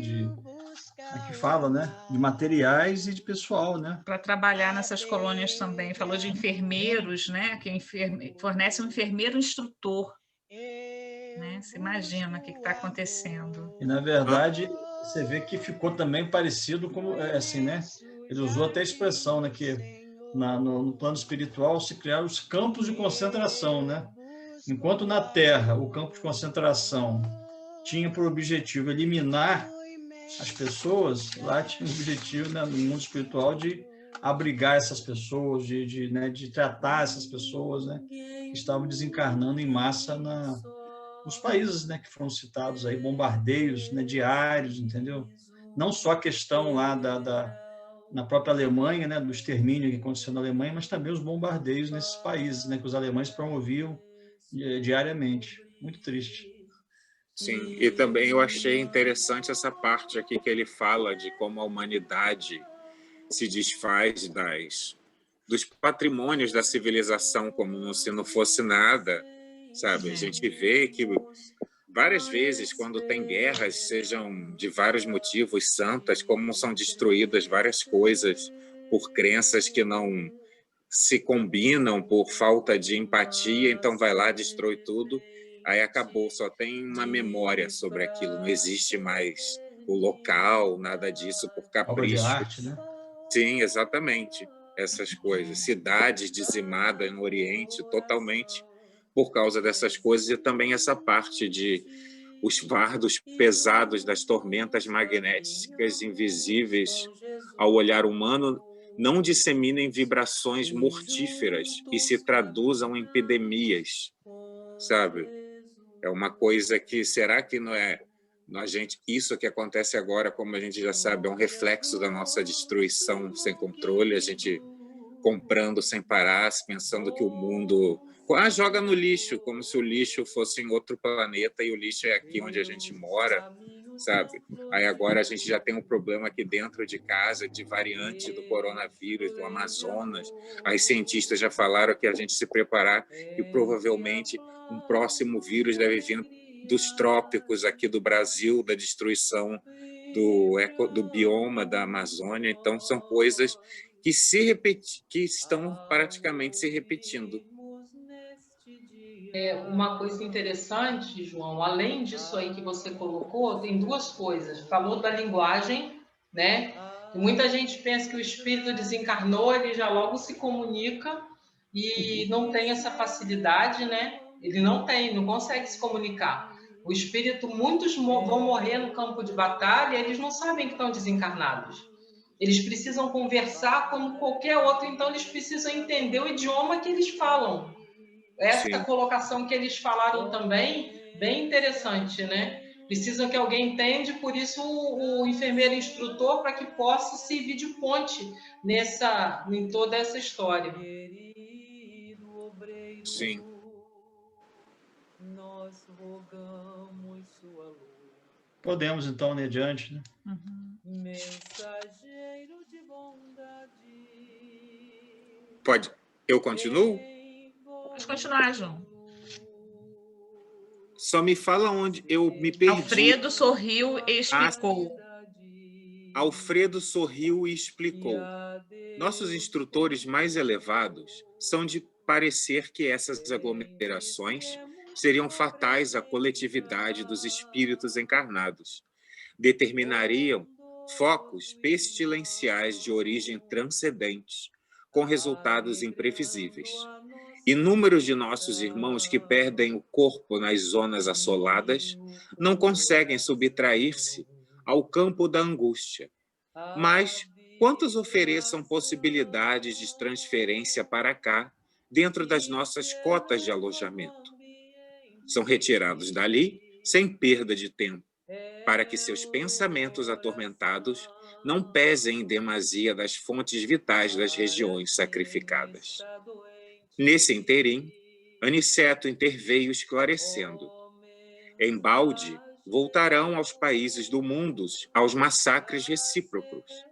que fala, né, de materiais e de pessoal, né? Para trabalhar nessas colônias também. Falou de enfermeiros, né, que fornece um enfermeiro instrutor. Né? Você imagina o que está acontecendo. E, na verdade, você vê que ficou também parecido com, assim, né? Ele usou até a expressão, né, que no plano espiritual se criaram os campos de concentração, né? Enquanto na Terra o campo de concentração tinha por objetivo eliminar as pessoas, lá tinha o objetivo, né, no mundo espiritual, de abrigar essas pessoas, de tratar essas pessoas, né, que estavam desencarnando em massa nos países, né, que foram citados aí, bombardeios, né, diários, entendeu? Não só a questão lá na própria Alemanha, né, do extermínio que aconteceu na Alemanha, mas também os bombardeios nesses países, né, que os alemães promoviam diariamente. Muito triste. Sim, e também eu achei interessante essa parte aqui que ele fala de como a humanidade se desfaz dos patrimônios da civilização como se não fosse nada, sabe? A gente vê que várias vezes, quando tem guerras, sejam de vários motivos santas, como são destruídas várias coisas por crenças que não se combinam, por falta de empatia, então vai lá, destrói tudo, aí acabou, só tem uma memória sobre aquilo, não existe mais o local, nada disso, por capricho. Obra de arte, né? Sim, exatamente, essas coisas. Cidades dizimadas no Oriente, totalmente por causa dessas coisas, e também essa parte de os fardos pesados das tormentas magnéticas invisíveis ao olhar humano não disseminem vibrações mortíferas e se traduzam em epidemias, sabe? É uma coisa que, será que Isso que acontece agora, como a gente já sabe, é um reflexo da nossa destruição sem controle, a gente comprando sem parar, pensando que o mundo... joga no lixo, como se o lixo fosse em outro planeta e o lixo é aqui onde a gente mora, sabe? Aí agora a gente já tem um problema aqui dentro de casa de variante do coronavírus, do Amazonas. Aí cientistas já falaram que a gente se preparar e provavelmente um próximo vírus deve vir dos trópicos aqui do Brasil, da destruição do bioma da Amazônia. Então, são coisas que que estão praticamente se repetindo. Uma coisa interessante, João, além disso aí que você colocou, tem duas coisas. Falou da linguagem, né? Muita gente pensa que o espírito desencarnou, ele já logo se comunica e não tem essa facilidade, né? Ele não consegue se comunicar. O espírito, muitos vão morrer no campo de batalha, eles não sabem que estão desencarnados. Eles precisam conversar como qualquer outro, então eles precisam entender o idioma que eles falam. Essa colocação que eles falaram também, bem interessante, né? Precisam que alguém entenda, por isso o enfermeiro instrutor, para que possa servir de ponte em toda essa história. Sim. Podemos, então, ir adiante, né? Mensageiro de bondade. Pode. Eu continuo? Pode continuar, João. Só me fala onde eu me perdi. Alfredo sorriu e explicou. Alfredo sorriu e explicou. Nossos instrutores mais elevados são de parecer que essas aglomerações seriam fatais à coletividade dos espíritos encarnados. Determinariam focos pestilenciais de origem transcendente, com resultados imprevisíveis. Inúmeros de nossos irmãos que perdem o corpo nas zonas assoladas não conseguem subtrair-se ao campo da angústia. Mas quantos ofereçam possibilidades de transferência para cá, dentro das nossas cotas de alojamento? São retirados dali sem perda de tempo, para que seus pensamentos atormentados não pesem em demasia das fontes vitais das regiões sacrificadas. Nesse interim, Aniceto interveio esclarecendo. Embalde, voltarão aos países do mundo aos massacres recíprocos.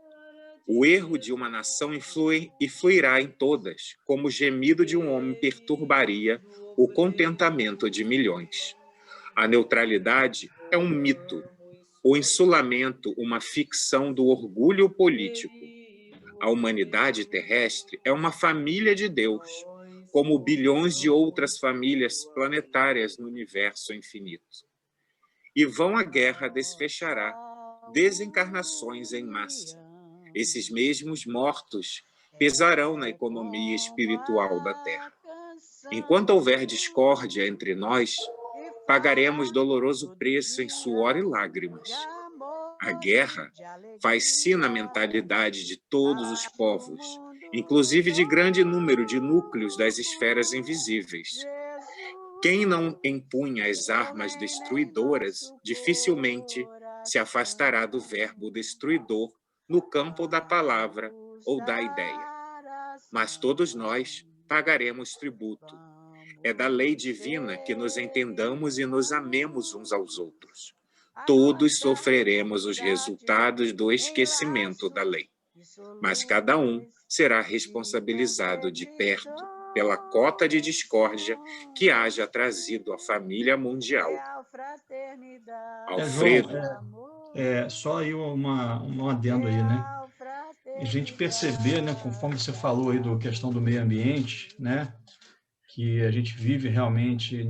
O erro de uma nação influirá em todas, como o gemido de um homem perturbaria o contentamento de milhões. A neutralidade é um mito, o insulamento uma ficção do orgulho político. A humanidade terrestre é uma família de Deus, como bilhões de outras famílias planetárias no universo infinito. E vão à guerra desfechará desencarnações em massa. Esses mesmos mortos pesarão na economia espiritual da Terra. Enquanto houver discórdia entre nós, pagaremos doloroso preço em suor e lágrimas. A guerra faz-se na mentalidade de todos os povos, inclusive de grande número de núcleos das esferas invisíveis. Quem não empunha as armas destruidoras dificilmente se afastará do verbo destruidor no campo da palavra ou da ideia. Mas todos nós pagaremos tributo. É da lei divina que nos entendamos e nos amemos uns aos outros. Todos sofreremos os resultados do esquecimento da lei. Mas cada um será responsabilizado de perto pela cota de discórdia que haja trazido à família mundial. Alfredo. Só aí um adendo aí, né? A gente perceber, né, conforme você falou aí da questão do meio ambiente, né, que a gente vive realmente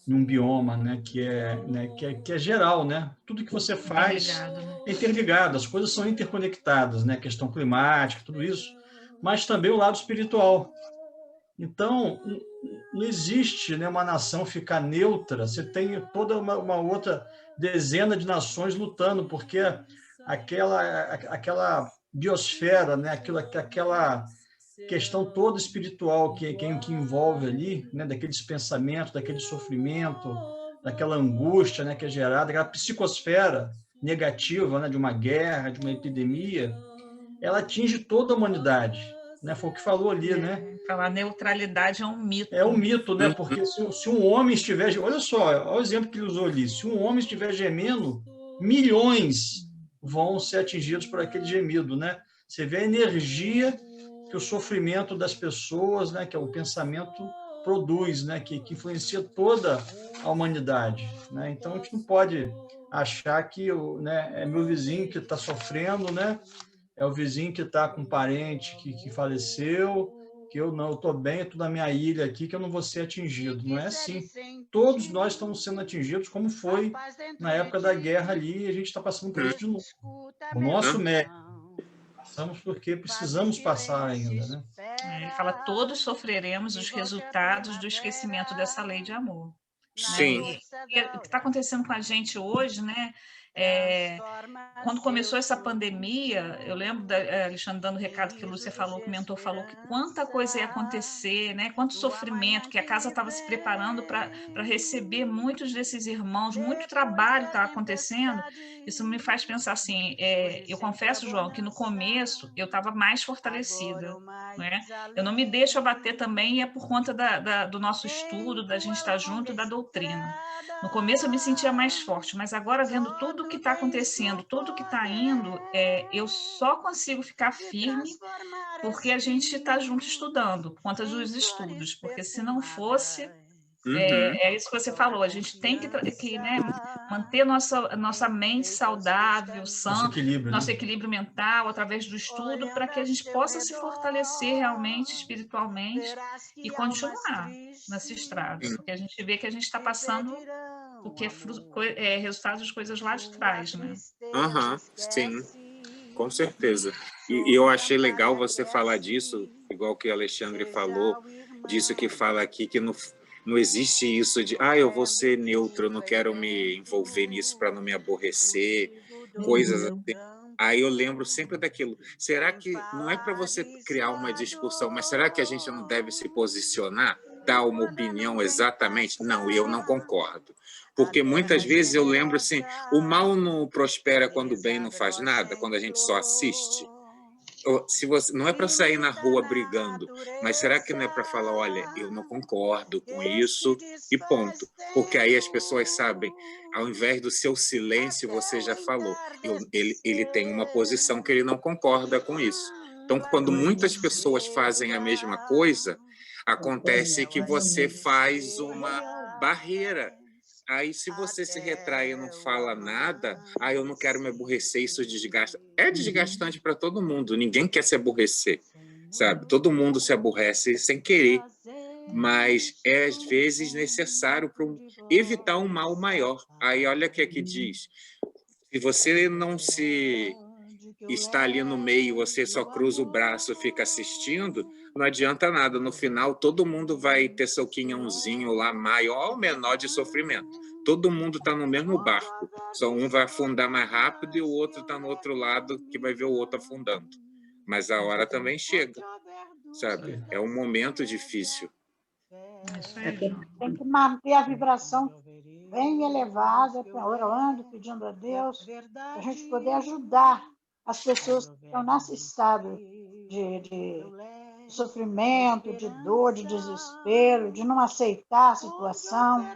num bioma, né, que é geral, né? Tudo que você faz é interligado, as coisas são interconectadas, né? A questão climática, tudo isso, mas também o lado espiritual. Então, não existe, né, uma nação ficar neutra, você tem toda uma outra dezena de nações lutando, porque aquela biosfera, né, aquela questão toda espiritual que envolve ali, né, daqueles pensamentos, daquele sofrimento, daquela angústia, né, que é gerada, aquela psicosfera negativa, né, de uma guerra, de uma epidemia, ela atinge toda a humanidade, né? Foi o que falou ali, né? Falar neutralidade é um mito. É um mito, né? Porque se um homem estiver... Olha só, olha o exemplo que ele usou ali. Se um homem estiver gemendo, milhões vão ser atingidos por aquele gemido, né? Você vê a energia que o sofrimento das pessoas, né, que é o pensamento produz, né, que influencia toda a humanidade, né? Então a gente não pode achar que né, é meu vizinho que está sofrendo, né? É o vizinho que está com um parente que faleceu, que eu não, eu estou bem, eu estou na minha ilha aqui, que eu não vou ser atingido. Não é assim. Todos nós estamos sendo atingidos, como foi na época da guerra ali, e a gente está passando por isso de novo. O nosso mérito, passamos porque precisamos passar ainda, né? Ele fala, todos sofreremos os resultados do esquecimento dessa lei de amor. Sim. Né? E o que está acontecendo com a gente hoje, né? Quando começou essa pandemia, eu lembro da Alexandre dando o recado que a Lúcia falou, que o mentor falou, que quanta coisa ia acontecer, né? Quanto sofrimento, que a casa estava se preparando para receber muitos desses irmãos, muito trabalho estava acontecendo. Isso me faz pensar assim, eu confesso, João, que no começo eu estava mais fortalecida, né? Eu não me deixo abater também, e é por conta do nosso estudo, da gente estar junto, da doutrina. No começo eu me sentia mais forte, mas agora vendo tudo o que está acontecendo, tudo que está indo, eu só consigo ficar firme porque a gente está junto estudando, por conta dos estudos, porque se não fosse, é isso que você falou, a gente tem que né, manter nossa mente saudável, sã, nosso equilíbrio mental, através do estudo, para que a gente possa se fortalecer realmente, espiritualmente, e continuar nessa estrada, porque a gente vê que a gente está passando o que é resultado de coisas lá de trás, né? Sim, com certeza. E eu achei legal você falar disso, igual que o Alexandre falou, disso que fala aqui, que não existe isso de, eu vou ser neutro, eu não quero me envolver nisso para não me aborrecer, coisas assim. Aí eu lembro sempre daquilo, será que não é para você criar uma discussão, mas será que a gente não deve se posicionar, dar uma opinião exatamente? Não, eu não concordo. Porque muitas vezes eu lembro assim, o mal não prospera quando o bem não faz nada, quando a gente só assiste. Se você, não é para sair na rua brigando, mas será que não é para falar, olha, eu não concordo com isso e ponto. Porque aí as pessoas sabem, ao invés do seu silêncio, você já falou, ele tem uma posição que ele não concorda com isso. Então, quando muitas pessoas fazem a mesma coisa, acontece que você faz uma barreira. Aí, se você se retrai e não fala nada, eu não quero me aborrecer, isso desgasta. É desgastante para todo mundo, ninguém quer se aborrecer, sabe? Todo mundo se aborrece sem querer, mas é, às vezes, necessário para evitar um mal maior. Aí, olha o que aqui diz. Se você não está ali no meio, você só cruza o braço e fica assistindo, não adianta nada. No final, todo mundo vai ter seu quinhãozinho lá, maior ou menor de sofrimento. Todo mundo está no mesmo barco. Só um vai afundar mais rápido e o outro está no outro lado, que vai ver o outro afundando. Mas a hora também chega, sabe? É um momento difícil. Tem que manter a vibração bem elevada, orando, pedindo a Deus, para a gente poder ajudar as pessoas que estão nesse estado de sofrimento, de dor, de desespero, de não aceitar a situação.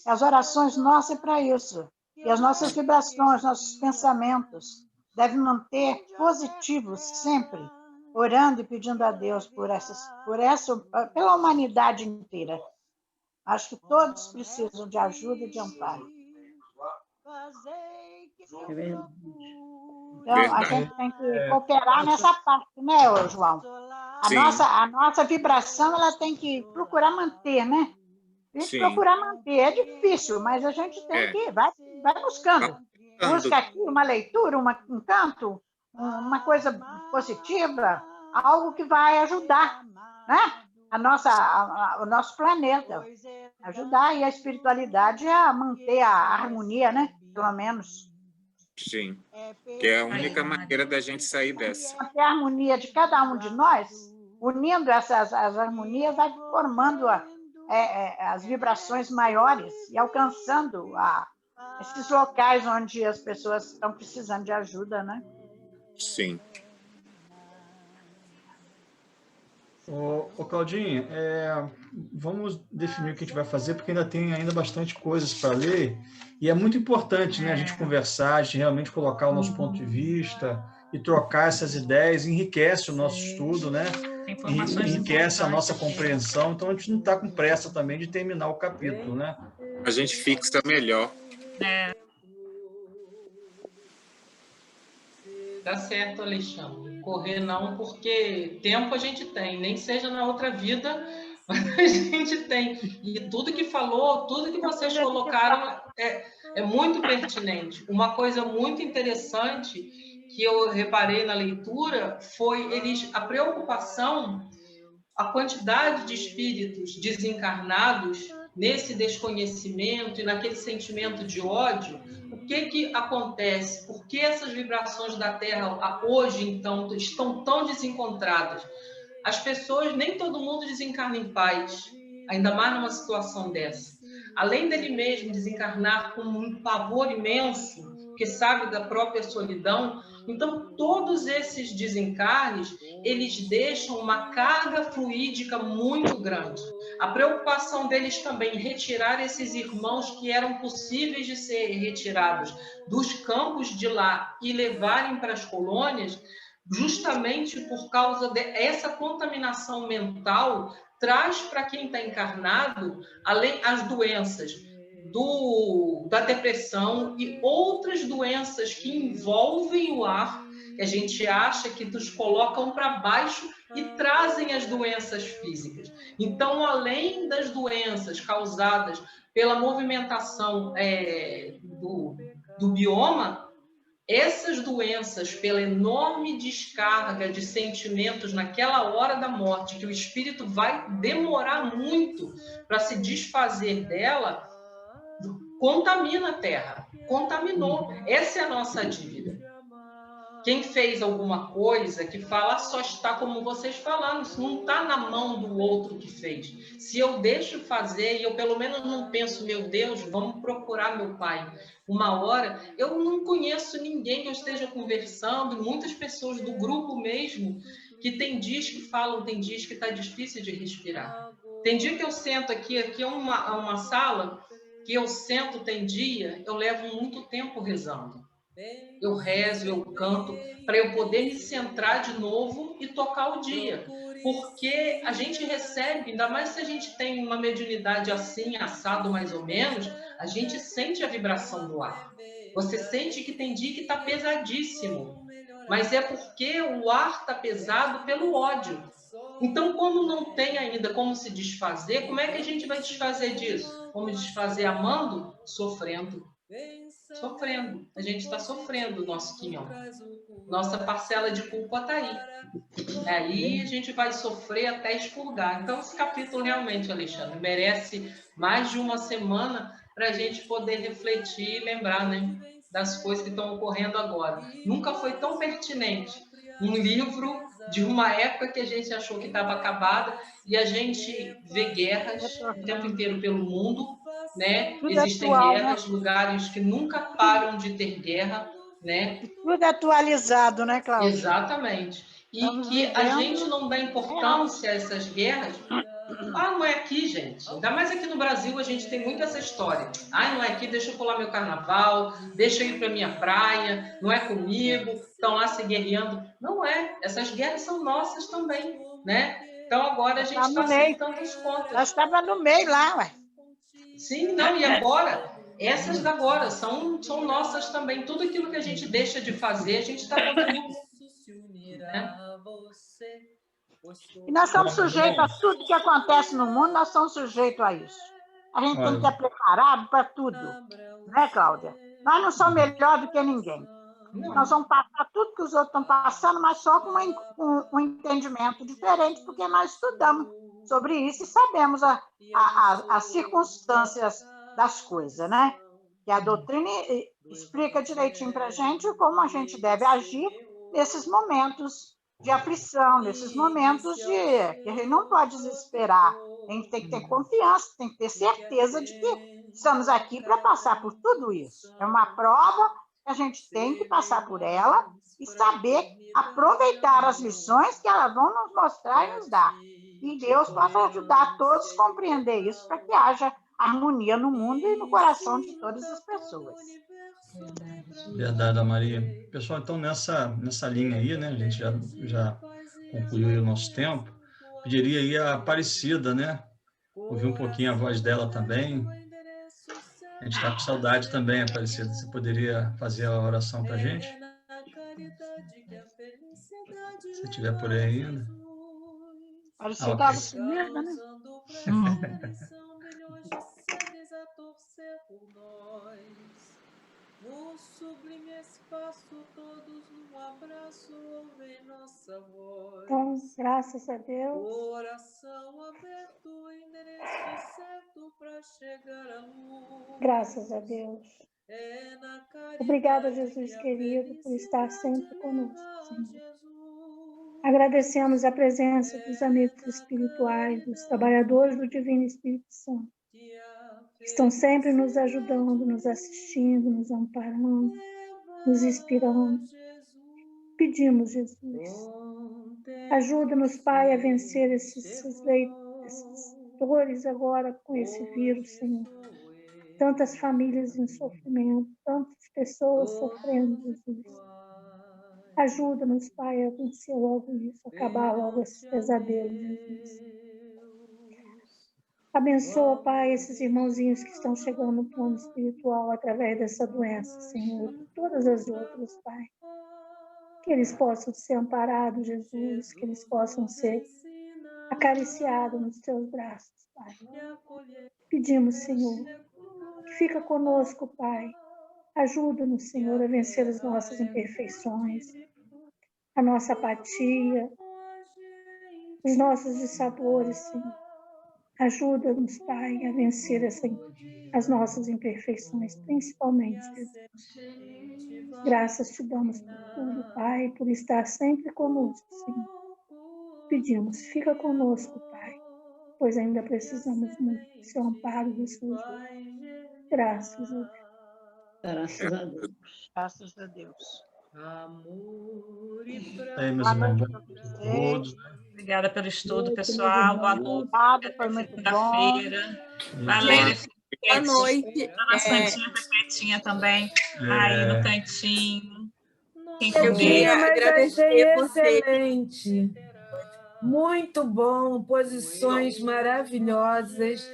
As orações nossas é para isso. E as nossas vibrações, nossos pensamentos devem manter positivos sempre, orando e pedindo a Deus pela humanidade inteira. Acho que todos precisam de ajuda e de amparo. É verdade. Então, a gente tem que cooperar nessa parte, né, João? A nossa vibração, ela tem que procurar manter, né? A gente procurar manter. É difícil, mas a gente tem que... Vai buscando. Busca aqui uma leitura, um canto, uma coisa positiva, algo que vai ajudar, né? O nosso planeta. Ajudar e a espiritualidade a manter a harmonia, né? Pelo menos. Sim, que é a única maneira da gente sair dessa. Manter a harmonia de cada um de nós, unindo as harmonias, vai formando as vibrações maiores e alcançando esses locais onde as pessoas estão precisando de ajuda, né? Sim. Ô Claudinha, vamos definir o que a gente vai fazer, porque ainda tem bastante coisas para ler, e é muito importante, né, a gente conversar, a gente realmente colocar o nosso ponto de vista e trocar essas ideias, enriquece o nosso estudo, né? Enriquece a nossa compreensão, então a gente não está com pressa também de terminar o capítulo, né? A gente fixa melhor. Tá certo, Alexandre. Correr não, porque tempo a gente tem, nem seja na outra vida, mas a gente tem. E tudo que falou, tudo que vocês colocaram é muito pertinente. Uma coisa muito interessante que eu reparei na leitura foi a preocupação, a quantidade de espíritos desencarnados nesse desconhecimento e naquele sentimento de ódio. O que acontece? Por que essas vibrações da Terra hoje, então, estão tão desencontradas? As pessoas, nem todo mundo desencarna em paz, ainda mais numa situação dessa. Além dele mesmo desencarnar com um pavor imenso, que sabe da própria solidão, então todos esses desencarnes, eles deixam uma carga fluídica muito grande. A preocupação deles também em retirar esses irmãos que eram possíveis de ser retirados dos campos de lá e levarem para as colônias, justamente por causa dessa contaminação mental, traz para quem está encarnado, além as doenças da depressão e outras doenças que envolvem o ar, que a gente acha que nos colocam para baixo e trazem as doenças físicas. Então, além das doenças causadas pela movimentação do bioma, essas doenças, pela enorme descarga de sentimentos naquela hora da morte, que o espírito vai demorar muito para se desfazer dela, contamina a Terra. Contaminou. Essa é a nossa dívida. Quem fez alguma coisa que fala só está como vocês falaram, isso não está na mão do outro que fez. Se eu deixo fazer e eu pelo menos não penso, meu Deus, vamos procurar meu pai. Uma hora, eu não conheço ninguém que eu esteja conversando, muitas pessoas do grupo mesmo, que tem dias que falam, tem dias que está difícil de respirar. Tem dia que eu sento aqui é uma sala, que eu sento, tem dia, eu levo muito tempo rezando. Eu rezo, eu canto, para eu poder me centrar de novo e tocar o dia. Porque a gente recebe, ainda mais se a gente tem uma mediunidade assim, assado mais ou menos, a gente sente a vibração do ar. Você sente que tem dia que está pesadíssimo, mas é porque o ar está pesado pelo ódio. Então, como não tem ainda como se desfazer, como é que a gente vai desfazer disso? Como desfazer amando? Sofrendo. Sofrendo. A gente está sofrendo o nosso quinhão. Nossa parcela de culpa está aí. Aí a gente vai sofrer até expurgar. Então, esse capítulo realmente, Alexandre, merece mais de uma semana para a gente poder refletir e lembrar, né, das coisas que estão ocorrendo agora. Nunca foi tão pertinente um livro de uma época que a gente achou que estava acabada e a gente vê guerras o tempo inteiro pelo mundo, né? Existem guerras, né? Lugares que nunca param de ter guerra, né? Tudo atualizado, né, Cláudia? Exatamente. E que a gente não dá importância a essas guerras. Não é aqui, gente. Ainda mais aqui no Brasil, a gente tem muito essa história. Não é aqui, deixa eu pular meu carnaval, deixa eu ir para minha praia, não é comigo, estão lá se guerreando. Não é. Essas guerras são nossas também, né? Então, agora a gente está aceitando as contas. Nós estávamos no meio lá, ué. Sim, não, e agora, essas da agora são nossas também. Tudo aquilo que a gente deixa de fazer, a gente está contribuindo. Né? E nós somos sujeitos a tudo que acontece no mundo, nós somos sujeitos a isso. A gente tem que estar preparado para tudo. Né, Cláudia? Nós não somos melhor do que ninguém. Nós vamos passar tudo que os outros estão passando, mas só com um entendimento diferente, porque nós estudamos sobre isso e sabemos as circunstâncias das coisas, né? Que a doutrina explica direitinho para a gente como a gente deve agir nesses momentos de aflição, nesses momentos que a gente não pode desesperar. A gente tem que ter confiança, tem que ter certeza de que estamos aqui para passar por tudo isso. É uma prova que a gente tem que passar por ela e saber aproveitar as lições que elas vão nos mostrar e nos dar. E Deus possa ajudar todos a compreender isso para que haja harmonia no mundo e no coração de todas as pessoas. Verdade, Maria. Pessoal, então nessa linha aí, né, a gente já concluiu aí o nosso tempo. Pediria aí a Aparecida, né? Ouvir um pouquinho a voz dela também. A gente está com saudade também, Aparecida. Você poderia fazer a oração para a gente? Se estiver por aí ainda. Aparecida estava sumida, né? No sublime espaço, todos num abraço, ouvem nossa voz. Então, graças a Deus. Coração aberto, endereço certo para chegar à luz. Graças a Deus. Obrigada, Jesus querido, por estar sempre conosco, Senhor. Agradecemos a presença dos amigos espirituais, dos trabalhadores do Divino Espírito Santo. Estão sempre nos ajudando, nos assistindo, nos amparando, nos inspirando. Pedimos, Jesus, ajuda-nos, Pai, a vencer essas dores agora com esse vírus, Senhor. Tantas famílias em sofrimento, tantas pessoas sofrendo, Jesus. Ajuda-nos, Pai, a vencer logo isso, acabar logo esses pesadelos, Jesus. Abençoa, Pai, esses irmãozinhos que estão chegando no plano espiritual através dessa doença, Senhor, e todas as outras, Pai. Que eles possam ser amparados, Jesus, que eles possam ser acariciados nos teus braços, Pai. Pedimos, Senhor, que fica conosco, Pai. Ajuda-nos, Senhor, a vencer as nossas imperfeições, a nossa apatia, os nossos dissabores, Senhor. Ajuda-nos, Pai, a vencer as nossas imperfeições, principalmente, Jesus. Graças te damos por tudo, Pai, por estar sempre conosco, Senhor. Pedimos, fica conosco, Pai, pois ainda precisamos muito do seu amparo e do seu ajuda. Graças a Deus. Graças a Deus. Graças a Deus. Aí, meus irmãos, todos. Obrigada pelo estudo, pessoal. Boa noite. Foi muito bom. Segunda-feira. Valéria, boa noite. A Santinha foi quietinha também. Aí no cantinho. Quem Eu queria agradecer você. Excelente. Muito bom, posições maravilhosas.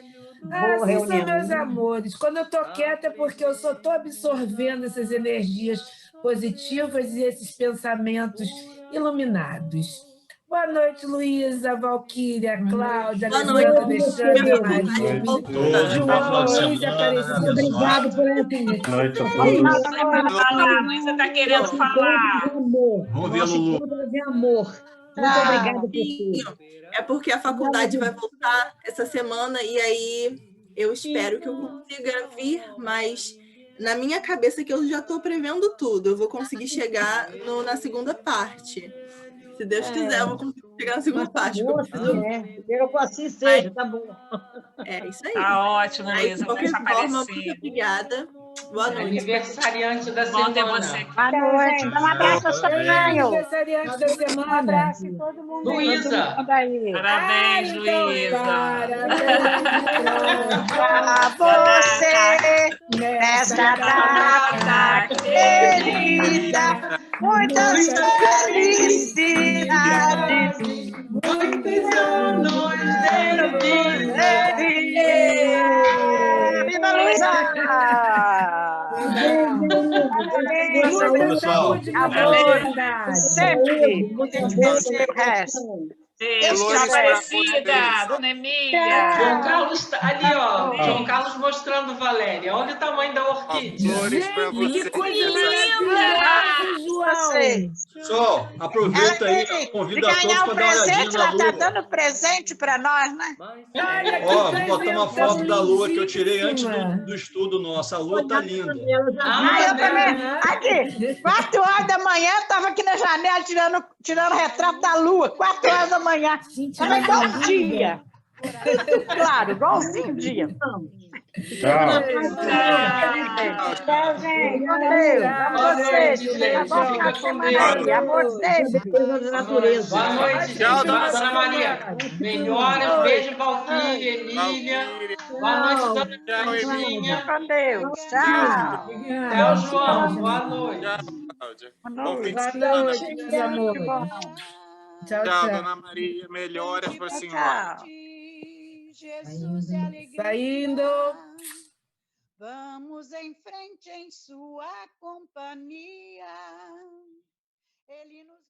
Assim são meus amores. Quando eu estou quieta é porque eu só estou absorvendo essas energias positivas e esses pensamentos iluminados. Boa noite, Luísa, Valquíria, Cláudia, Alessandra, Alexandre, Maria, João, Luísa Aparecida. Obrigado por Luísa está querendo falar. Vamos ver, Lulu. De amor. Muito obrigada por tudo. É porque a faculdade vai voltar essa semana e aí eu espero que eu consiga vir, mas na minha cabeça que eu já estou prevendo tudo. Eu vou conseguir chegar na segunda parte. Se Deus quiser, eu vou conseguir chegar na segunda parte. Eu assim seja, tá bom. É isso aí. Tá ótimo, Luísa. De qualquer forma, muito obrigada. Boa noite. Aniversariante da Bom ter semana. você. Boa noite. Dá um abraço ao Samuel. Aniversariante da semana. Um abraço em todo mundo. Luísa. Parabéns, Luísa. Para você, nesta data querida, muitas felicidades, Muitos anos de vida. Viva Luísa! Pessoal, Amor, sempre, o resto. Esclarecida, dona Emília. João Carlos tá ali, ó. João Carlos mostrando Valéria. Olha o tamanho da orquídea. Flores para você. Que coisa maravilhosa, João. Pessoal, aproveita aí, convida a todos para dar uma olhadinha na ela está lua. dando presente para nós, né? Olha que Ó, vou botar uma presentão foto da lua que eu tirei antes lindíssima. do estudo nosso. A lua tá linda. Eu também. Aqui, 4 horas da manhã, estava aqui na janela tirando retrato da lua. 4 horas da manhã. Era igual o dia. Claro, igualzinho o dia. Tchau. Tchau, gente. Com Deus. A vocês. Tá bom? Fica com Aí, a Deus. vocês. Da natureza. Boa noite, Tchau, dona Maria. Melhoras, beijo, Valquíria, Emília. Boa noite, dona Tchau, Cristina. Com Deus. Tchau. Tchau, João. Boa noite. Tchau, Cláudia. Boa Bom fim de Boa semana. noite, meus amores. Tchau, Tchau, tchau. dona Maria. Melhoras para a senhora. Tchau. Saindo. Vamos em frente em sua companhia. Ele nos